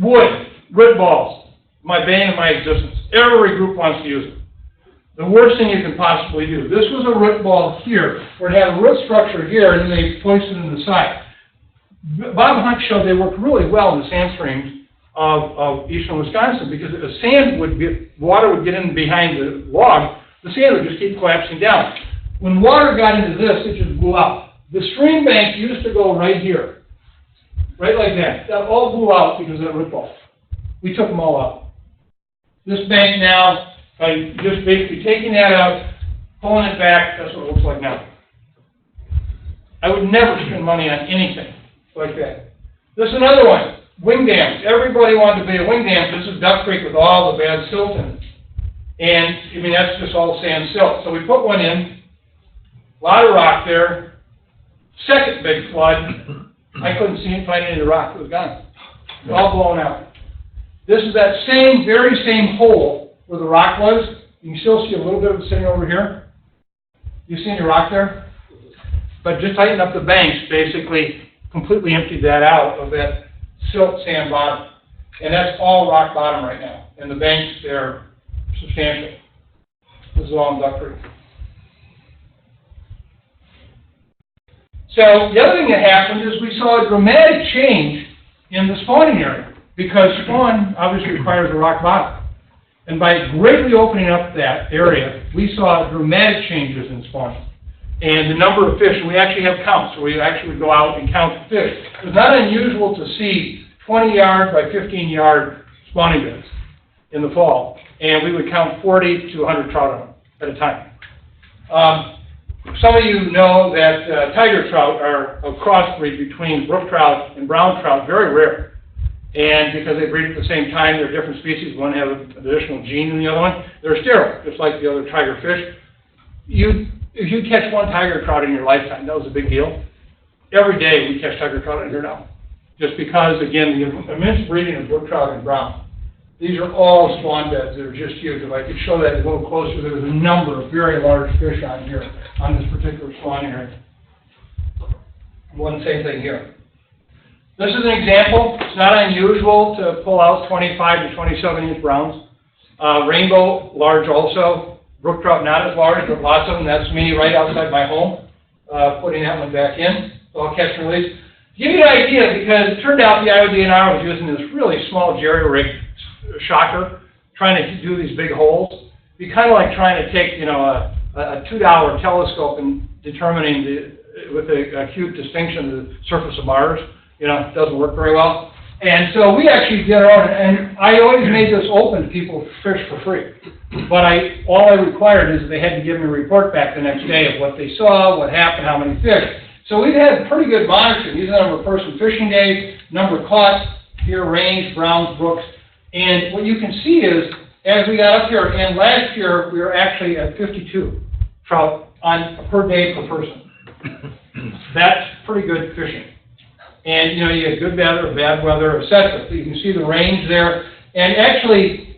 Wood, root balls, my bane of my existence. Every group wants to use it. The worst thing you can possibly do. This was a root ball here, where it had a root structure here, and then they placed it in the side. Bob Hunt showed they worked really well in the sand streams of eastern Wisconsin because the sand would get, water would get in behind the log, the sand would just keep collapsing down. When water got into this, it just blew out. The stream bank used to go right here, right like that. That all blew out because of that root ball. We took them all out. This bank now, by just basically taking that out, Pulling it back, that's what it looks like now. I would never spend money on anything like that. This is another one, wing dams. Everybody wanted to be a wing dam. This is Duck Creek with all the bad silt in it. And, I mean, that's just all sand silt. So we put one in, a lot of rock there. Second big flood, I couldn't find any of the rock. It was gone. It was all blown out. This is that same, very same hole where the rock was. You can still see a little bit of it sitting over here. You see any rock there? But just tighten up the banks, basically completely emptied that out of that silt sand bottom. And that's all rock bottom right now. And the banks, they're substantial. This is all in Duck Creek. So the other thing that happened is we saw a dramatic change in the spawning area because spawn obviously requires a rock bottom. And by greatly opening up that area, we saw dramatic changes in spawning. And the number of fish, and we actually have counts, so we actually would go out and count the fish. It was not unusual to see 20-yard by 15-yard spawning beds in the fall, and we would count 40 to 100 trout on them at a time. Some of you know that tiger trout are a crossbreed between brook trout and brown trout, very rare. And because they breed at the same time, they're different species. One has an additional gene than the other one. They're sterile, just like the other tiger fish. If you catch one tiger trout in your lifetime, that was a big deal. Every day we catch tiger trout in here now. Just because, again, the immense breeding of brook trout and brown. These are all spawn beds that are just huge. If I could show that a little closer, there's a number of very large fish on here, on this particular spawning area. One same thing here. This is an example. It's not unusual to pull out 25 to 27-inch browns. Rainbow, large also. Brook trout, not as large, but lots of them. That's me right outside my home, putting that one back in. It's all catch and release. To give you an idea, because it turned out the IODNR was using this really small jerry-rig shocker, trying to do these big holes. It'd be kind of like trying to take, you know, a $2 telescope and determining with a acute distinction the surface of Mars. You know, it doesn't work very well. And so we actually did our own, and I always made this open to people to fish for free. But all I required is they had to give me a report back the next day of what they saw, what happened, how many fish. So we've had pretty good monitoring. These are the number of person fishing days, number caught, here range, browns, brooks. And what you can see is, as we got up here, and last year we were actually at 52 trout on per day per person. That's pretty good fishing. And, you know, you get good weather, bad weather, etc. So you can see the range there. And actually,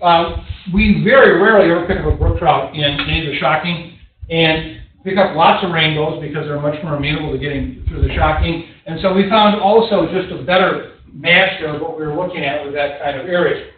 we very rarely ever pick up a brook trout in any of the shocking, and pick up lots of rainbows because they're much more amenable to getting through the shocking. And so we found also just a better match of what we were looking at with that kind of area.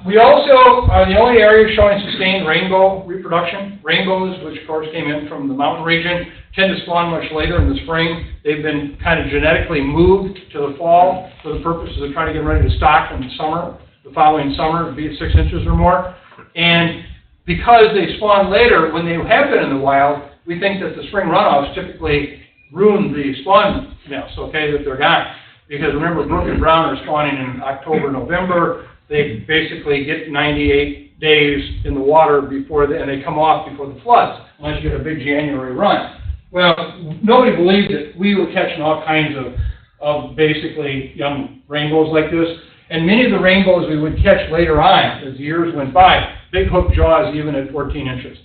We also are the only area showing sustained rainbow reproduction. Rainbows, which of course came in from the mountain region, tend to spawn much later in the spring. They've been kind of genetically moved to the fall for the purposes of trying to get ready to stock in the summer, the following summer, be it 6 inches or more. And because they spawn later, when they have been in the wild, we think that the spring runoffs typically ruin the spawn nests, okay, that they're gone. Because remember, brook and brown are spawning in October, November. They basically get 98 days in the water before and they come off before the floods, unless you get a big January run. Well, nobody believed that we were catching all kinds of basically young rainbows like this. And many of the rainbows we would catch later on as the years went by, big hook jaws even at 14 inches.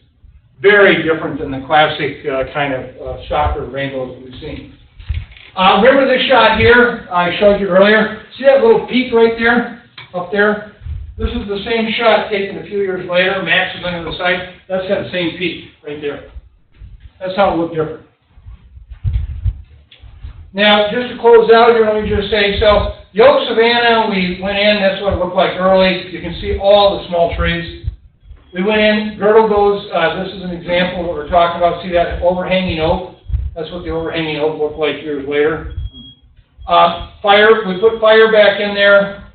Very different than the classic kind of shocker rainbows that we've seen. Remember this shot here I showed you earlier? See that little peak right there, up there? This is the same shot taken a few years later. Max is under the site. That's got the same peak right there. That's how it looked different. Now, just to close out here, let me just say, so the oak savanna, we went in, that's what it looked like early. You can see all the small trees. We went in, girdle goes, this is an example of what we're talking about. See that overhanging oak? That's what the overhanging oak looked like years later. Fire, we put fire back in there,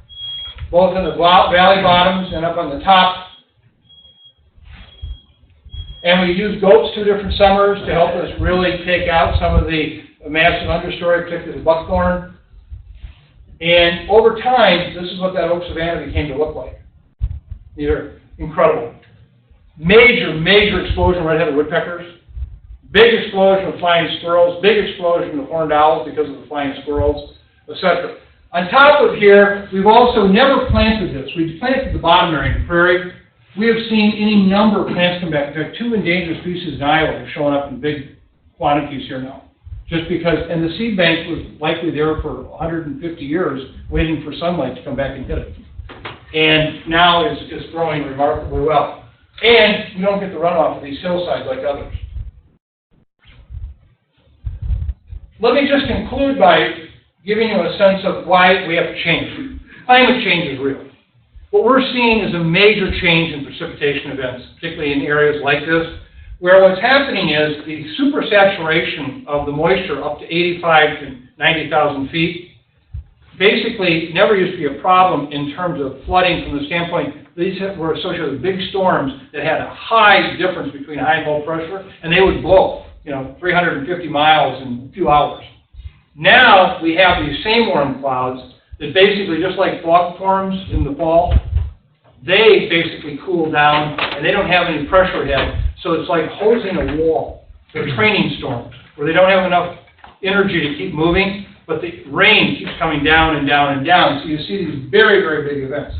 both in the valley bottoms and up on the top. And we used goats 2 different summers to help us really take out some of the massive understory, particularly the buckthorn. And over time, this is what that oak savanna became to look like. These are incredible. major explosion of red-headed woodpeckers, big explosion of flying squirrels, big explosion of horned owls because of the flying squirrels, etc. On top of here, we've also never planted this. We've planted the bottom area in the prairie. We have seen any number of plants come back. In fact, 2 endangered species in Iowa have shown up in big quantities here now. Just because, and the seed bank was likely there for 150 years, waiting for sunlight to come back and hit it. And now is growing remarkably well. And you don't get the runoff of these hillsides like others. Let me just conclude by giving you a sense of why we have to change. Climate change is real. What we're seeing is a major change in precipitation events, particularly in areas like this, where what's happening is the supersaturation of the moisture up to 85 to 90,000 feet basically never used to be a problem in terms of flooding from the standpoint these were associated with big storms that had a high difference between high and low pressure, and they would blow, 350 miles in a few hours. Now we have these same warm clouds that basically, just like fog forms in the fall, they basically cool down and they don't have any pressure head. So it's like hosing a wall. They're training storms where they don't have enough energy to keep moving, but the rain keeps coming down and down and down. So you see these very, very big events.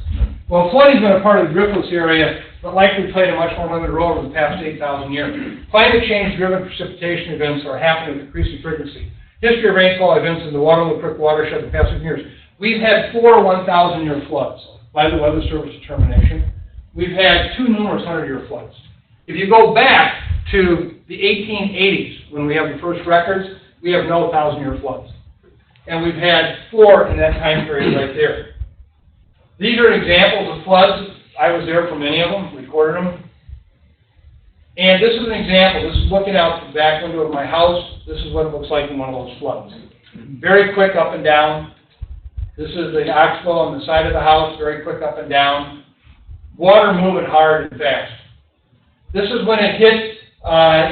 Well, flooding's been a part of the driftless area, but likely played a much more limited role over the past 8,000 years. Climate change-driven precipitation events are happening with increasing frequency. History of rainfall events in the Waterloo Creek watershed the past 7 years. We've had 4 1,000-year floods by the Weather Service determination. We've had 2 numerous 100-year floods. If you go back to the 1880s, when we have the first records, we have no 1,000-year floods. And we've had 4 in that time period right there. These are examples of floods. I was there for many of them, recorded them. And this is an example. This is looking out the back window of my house. This is what it looks like in one of those floods. Very quick up and down. This is the oxbow on the side of the house, very quick up and down. Water moving hard and fast. This is when it hit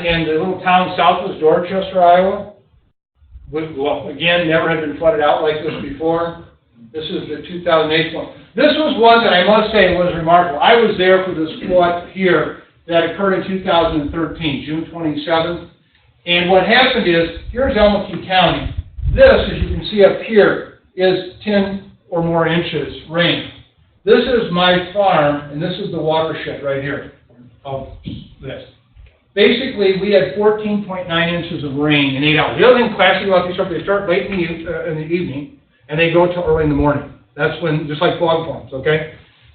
in the little town southwest Dorchester, Iowa. Well, again, never had been flooded out like this before. This is the 2008 one. This was one that I must say was remarkable. I was there for this flood here that occurred in 2013, June 27th. And what happened is, here's Elmwood County. This, as you can see up here, is 10 or more inches rain. This is my farm, and this is the watershed right here of this. Basically, we had 14.9 inches of rain in 8 hours. The other thing classic about these stuff, they start late in the evening, and they go till early in the morning. That's when, just like fog forms, okay?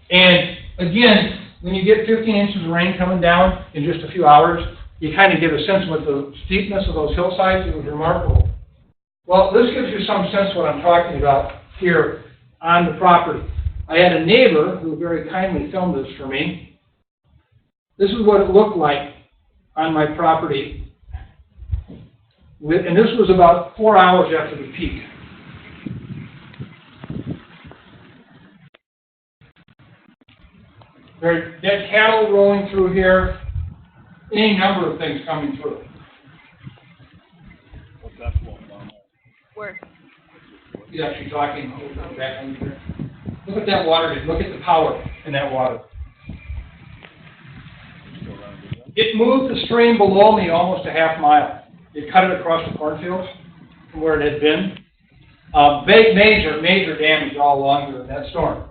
And again, when you get 15 inches of rain coming down in just a few hours, you kind of get a sense of what the steepness of those hillsides. It was remarkable. Well, this gives you some sense of what I'm talking about here on the property. I had a neighbor who very kindly filmed this for me. This is what it looked like on my property. And this was about 4 hours after the peak. There are dead cattle rolling through here, any number of things coming through. What's that flowing down there? Where? He's actually talking back under here. Look at that water, look at the power in that water. It moved the stream below me almost a half mile. It cut it across the cornfields from where it had been. Major damage all along during that storm.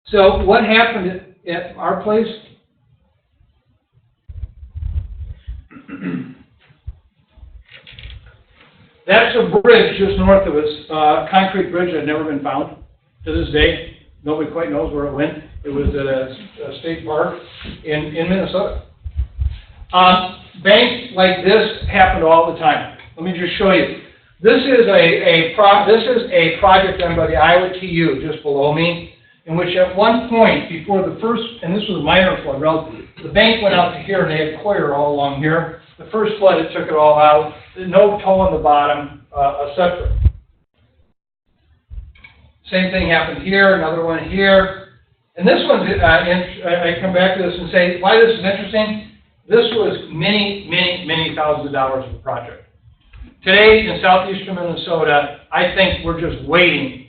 So what happened at our place? That's a bridge just north of us, a concrete bridge that had never been found. To this day, nobody quite knows where it went. It was at a state park in Minnesota. Banks like this happened all the time. Let me just show you. This is a project done by the Iowa TU just below me, in which at one point before the first, and this was a minor flood, relatively, the bank went out to here and they had clear all along here. The first flood, it took it all out. No toe on the bottom, etc. Same thing happened here, another one here. And this one, I come back to this and say why this is interesting. This was many thousands of dollars of a project. Today in southeastern Minnesota, I think we're just waiting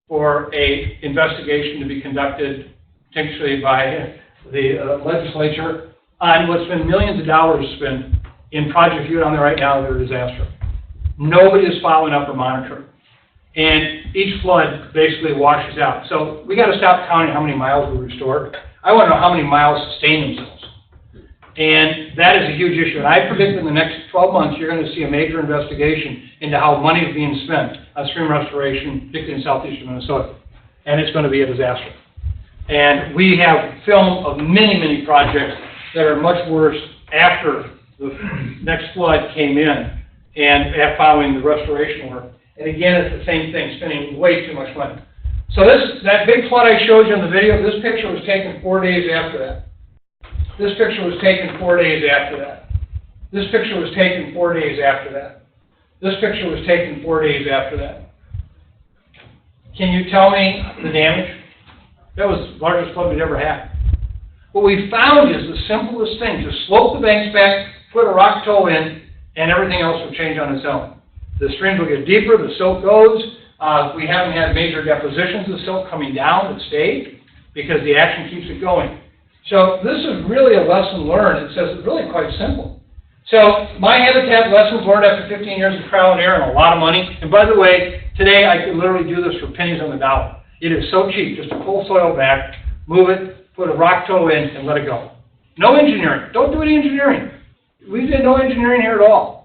for a investigation to be conducted, potentially by the legislature on what's been millions of dollars spent in projects you on there right now that are a disaster. Nobody is following up or monitoring. And each flood basically washes out. So we got to stop counting how many miles we restore. I want to know how many miles sustain themselves. And that is a huge issue. And I predict in the next 12 months, you're going to see a major investigation into how money is being spent on stream restoration, particularly in southeastern Minnesota. And it's going to be a disaster. And we have film of many, many projects that are much worse after the next flood came in and following the restoration work. And again, it's the same thing, spending way too much money. So that big flood I showed you in the video, this picture was taken 4 days after that. This picture was taken 4 days after that. This picture was taken 4 days after that. This picture was taken 4 days after that. Can you tell me the damage? That was the largest flood we'd ever had. What we found is the simplest thing, just slope the banks back, put a rock toe in, and everything else will change on its own. The streams will get deeper, the silt goes. We haven't had major depositions of silt coming down that stayed because the action keeps it going. So this is really a lesson learned. It says it's really quite simple. So my habitat lessons learned after 15 years of trial and error and a lot of money. And by the way, today I could literally do this for pennies on the dollar. It is so cheap just to pull soil back, move it, put a rock toe in, and let it go. No engineering. Don't do any engineering. We did no engineering here at all.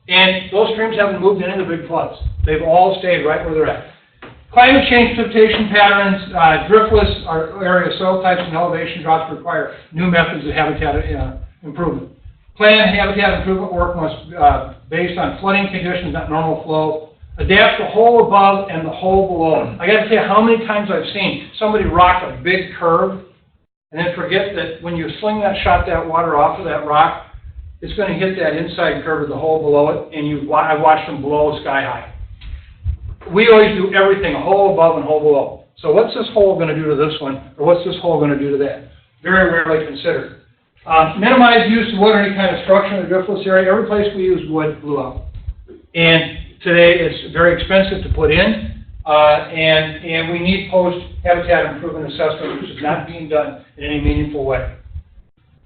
And those streams haven't moved into the big floods. They've all stayed right where they're at. Climate change precipitation patterns, driftless area soil types and elevation drops require new methods of habitat improvement. Planned habitat improvement work must based on flooding conditions, not normal flow. Adapt the hole above and the hole below. I got to tell you how many times I've seen somebody rock a big curve and then forget that when you sling that shot that water off of that rock, it's going to hit that inside curve of the hole below it, and I watched them blow sky high. We always do everything, a hole above and hole below. So what's this hole going to do to this one, or what's this hole going to do to that? Very rarely considered. Minimize use of wood or any kind of structure in the driftless area. Every place we use wood blew out. And today it's very expensive to put in, and we need post-habitat improvement assessment, which is not being done in any meaningful way.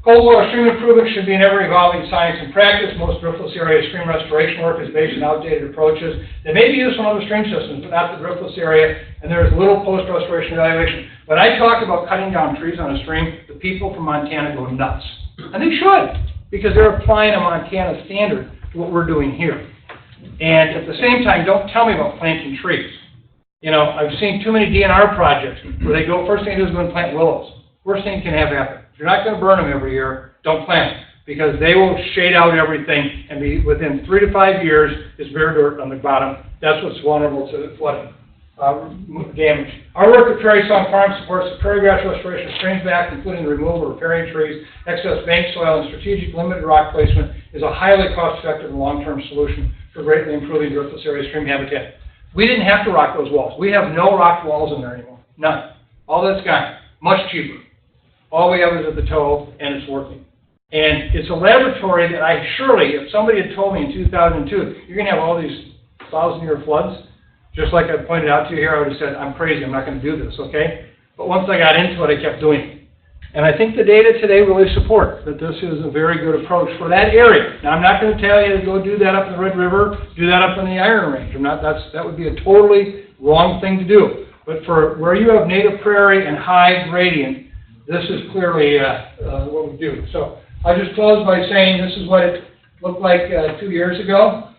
Cold water stream improvement should be in ever evolving science and practice. Most driftless area stream restoration work is based on outdated approaches. They may be used on other stream systems, but not the driftless area, and there is little post-restoration evaluation. When I talk about cutting down trees on a stream, the people from Montana go nuts. And they should, because they're applying a Montana standard to what we're doing here. And at the same time, don't tell me about planting trees. You know, I've seen too many DNR projects where they go, first thing they do is go and plant willows. Worst thing can have happen. If you're not going to burn them every year, don't plant them, because they will shade out everything and be within 3 to 5 years is bare dirt on the bottom. That's what's vulnerable to flooding damage. Our work at Prairie Song Farm supports the prairie grass restoration of streams back, including the removal of riparian trees, excess bank soil, and strategic limited rock placement is a highly cost-effective and long-term solution for greatly improving driftless area stream habitat. We didn't have to rock those walls. We have no rock walls in there anymore. None. All that's gone. Much cheaper. All we have is at the toe, and it's working. And it's a laboratory that I surely, if somebody had told me in 2002, you're going to have all these 1,000-year floods, just like I pointed out to you here, I would have said, I'm crazy, I'm not going to do this, okay? But once I got into it, I kept doing it. And I think the data today really support that this is a very good approach for that area. Now, I'm not going to tell you to go do that up in the Red River, do that up in the Iron Range. That would be a totally wrong thing to do. But for where you have native prairie and high gradient, this is clearly what we do. So I'll just close by saying this is what it looked like 2 years ago.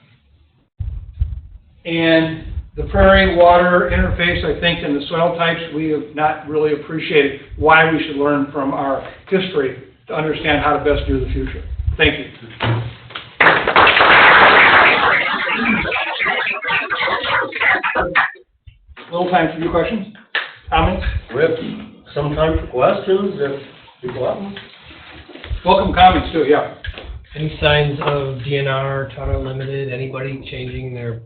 And the prairie water interface, I think, and the soil types, we have not really appreciated why we should learn from our history to understand how to best do the future. Thank you. A little time for your questions, comments. We have some time for questions if people have them. Welcome comments too, yeah. Any signs of DNR, Trout Unlimited, anybody changing their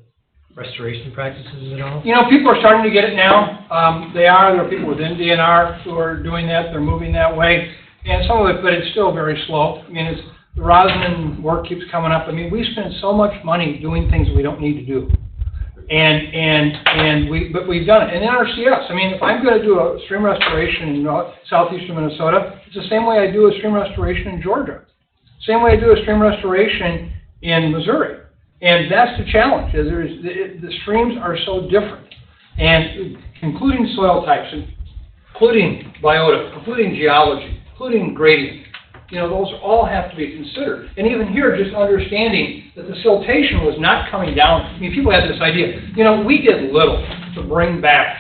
restoration practices at all? You know, people are starting to get it now. There are people within DNR who are doing that. They're moving that way. And some of it, but it's still very slow. I mean, the rosin work keeps coming up. I mean, we spend so much money doing things we don't need to do. But we've done it. And NRCS, I mean, if I'm going to do a stream restoration in southeastern Minnesota, it's the same way I do a stream restoration in Georgia. Same way I do a stream restoration in Missouri. And that's the challenge, is the streams are so different. And including soil types, including biota, including geology, including gradient. You know, those all have to be considered. And even here, just understanding that the siltation was not coming down. I mean, people had this idea. You know, we did little to bring back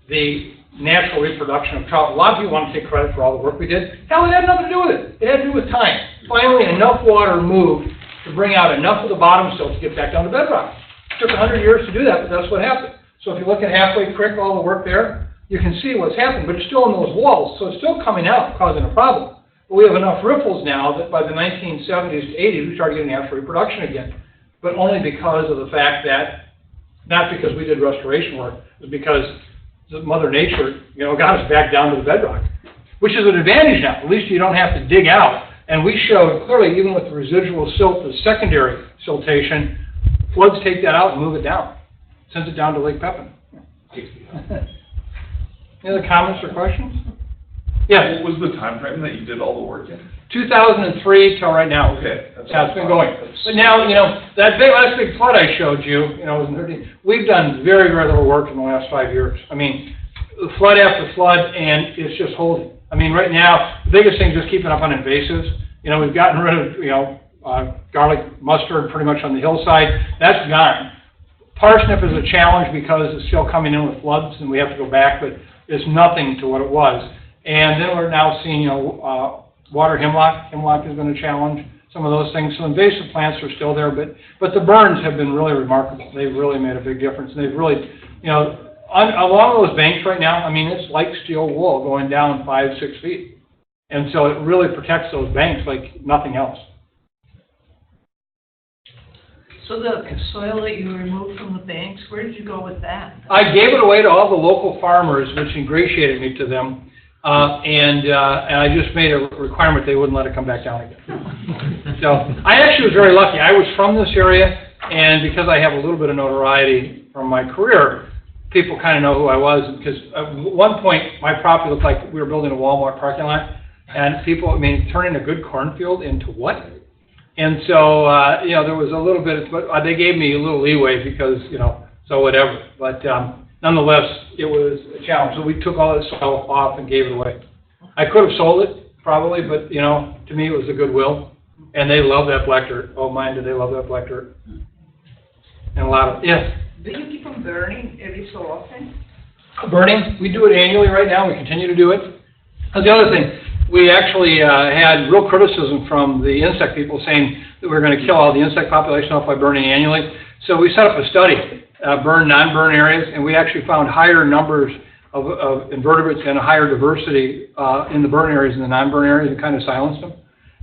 the natural reproduction of trout. A lot of people want to take credit for all the work we did. Hell, it had nothing to do with it. It had to do with time. Finally, enough water moved to bring out enough of the bottom silt to get back down to bedrock. It took 100 years to do that, but that's what happened. So if you look at Halfway Creek, all the work there, you can see what's happened, but it's still in those walls, so it's still coming out, causing a problem. But we have enough riffles now that by the 1970s to 80s, we started getting natural reproduction again. But only because of the fact that, not because we did restoration work, it was because Mother Nature, you know, got us back down to the bedrock, which is an advantage now. At least you don't have to dig out. And we showed clearly, even with the residual silt, the secondary siltation, floods take that out and move it down. Sends it down to Lake Pepin. Any other comments or questions? Yeah. What was the time frame that you did all the work in? 2003 till right now. Okay. Yeah, it's been going. But now, you know, that last big flood I showed you, you know, was in 13. We've done very, very little work in the last 5 years. I mean, flood after flood, and it's just holding. I mean, right now, the biggest thing is just keeping up on invasives. You know, we've gotten rid of, you know, garlic mustard pretty much on the hillside. That's gone. Parsnip is a challenge because it's still coming in with floods, and we have to go back, but it's nothing to what it was. And then we're now seeing, you know, water hemlock. Hemlock has been a challenge, some of those things. So invasive plants are still there, but the burns have been really remarkable. They've really made a big difference. And they've really, you know, along those banks right now, I mean, it's like steel wool going down 5-6 feet. And so it really protects those banks like nothing else. So the soil that you removed from the banks, where did you go with that? I gave it away to all the local farmers, which ingratiated me to them. And I just made a requirement they wouldn't let it come back down again. So I actually was very lucky. I was from this area, and because I have a little bit of notoriety from my career, people kind of know who I was. Because at one point, my property looked like we were building a Walmart parking lot, and people, I mean, turning a good cornfield into what? And so, you know, there was a little bit, but they gave me a little leeway because, you know, so whatever. But nonetheless, it was a challenge. So we took all that soil off and gave it away. I could have sold it, probably, but, you know, to me it was a goodwill. And they love that black dirt. Oh, mine, do they love that black dirt. And a lot of, yes? Do you keep them burning every so often? Burning, we do it annually right now. We continue to do it. And the other thing, we actually had real criticism from the insect people saying that we were going to kill all the insect population off by burning annually. So we set up a study, burn, non-burn areas, and we actually found higher numbers of invertebrates and a higher diversity in the burn areas than the non-burn areas, and kind of silenced them.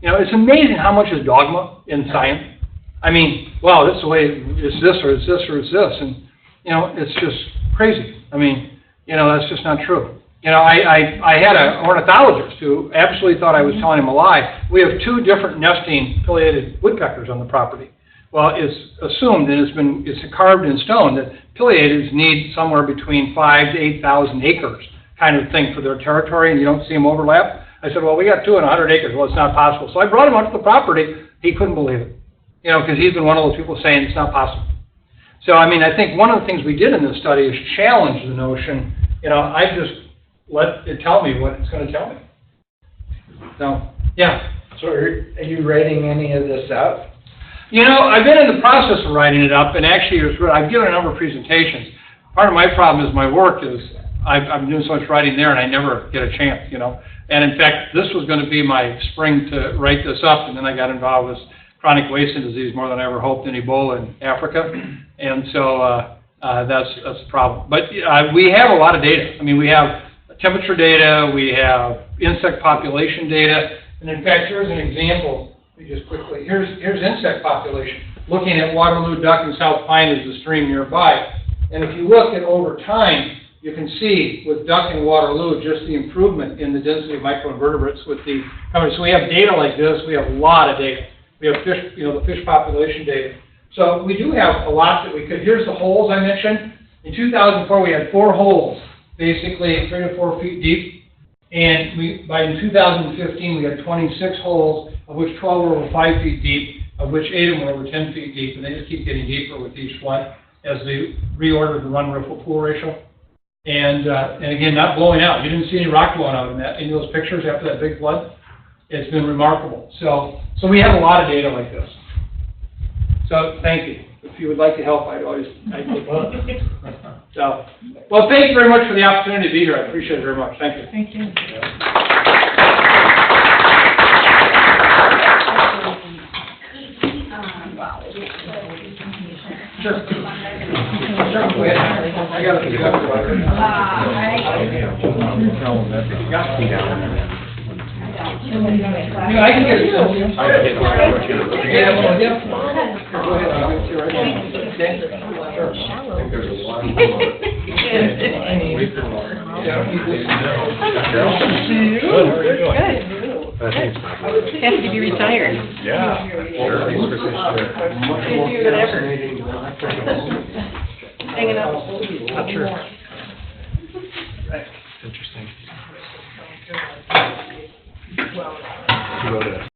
You know, it's amazing how much is dogma in science. I mean, wow, that's the way, it's this or it's this or it's this, and, you know, it's just crazy. I mean, you know, that's just not true. You know, I had an ornithologist who absolutely thought I was telling him a lie. We have 2 different nesting pileated woodpeckers on the property. Well, it's assumed, and it's carved in stone, that pileateds need somewhere between 5,000 to 8,000 acres kind of thing for their territory, and you don't see them overlap. I said, well, we got 2 on 100 acres. Well, it's not possible. So I brought him onto the property. He couldn't believe it, you know, because he's been one of those people saying it's not possible. So, I mean, I think one of the things we did in this study is challenge the notion. You know, I just let it tell me what it's going to tell me. So, yeah. So are you writing any of this up? You know, I've been in the process of writing it up, and actually I've given a number of presentations. Part of my problem is my work is I'm doing so much writing there, and I never get a chance, you know. And in fact, this was going to be my spring to write this up, and then I got involved with chronic wasting disease more than I ever hoped in Ebola in Africa. And so that's the problem. But we have a lot of data. I mean, we have temperature data, we have insect population data, and in fact, here's an example. Just quickly, here's insect population. Looking at Waterloo Duck and South Pine is the stream nearby. And if you look at over time, you can see with duck and Waterloo just the improvement in the density of microinvertebrates with the So we have data like this. We have a lot of data. We have fish, you know, the fish population data. So we do have a lot that we could, here's the holes I mentioned. In 2004, we had 4 holes, basically 3 to 4 feet deep. And in 2015, we had 26 holes, of which 12 were over 5 feet deep, of which 8 of them were over 10 feet deep, and they just keep getting deeper with each flood as they reorder the run riffle pool ratio. And again, not blowing out. You didn't see any rock blowing out in those pictures after that big flood. It's been remarkable. So we have a lot of data like this. So thank you. If you would like to help, I'd take one. So, well, thank you very much for the opportunity to be here. I appreciate it very much. Thank you. Thank you. Sure. Sure, go ahead. I got it. Yeah, I can get it. Yeah, well, yeah. Go ahead, I'll give it to you right now. Okay? Sure. I think there's a lot of Happy to be retired. Yeah. Hanging out. Not sure.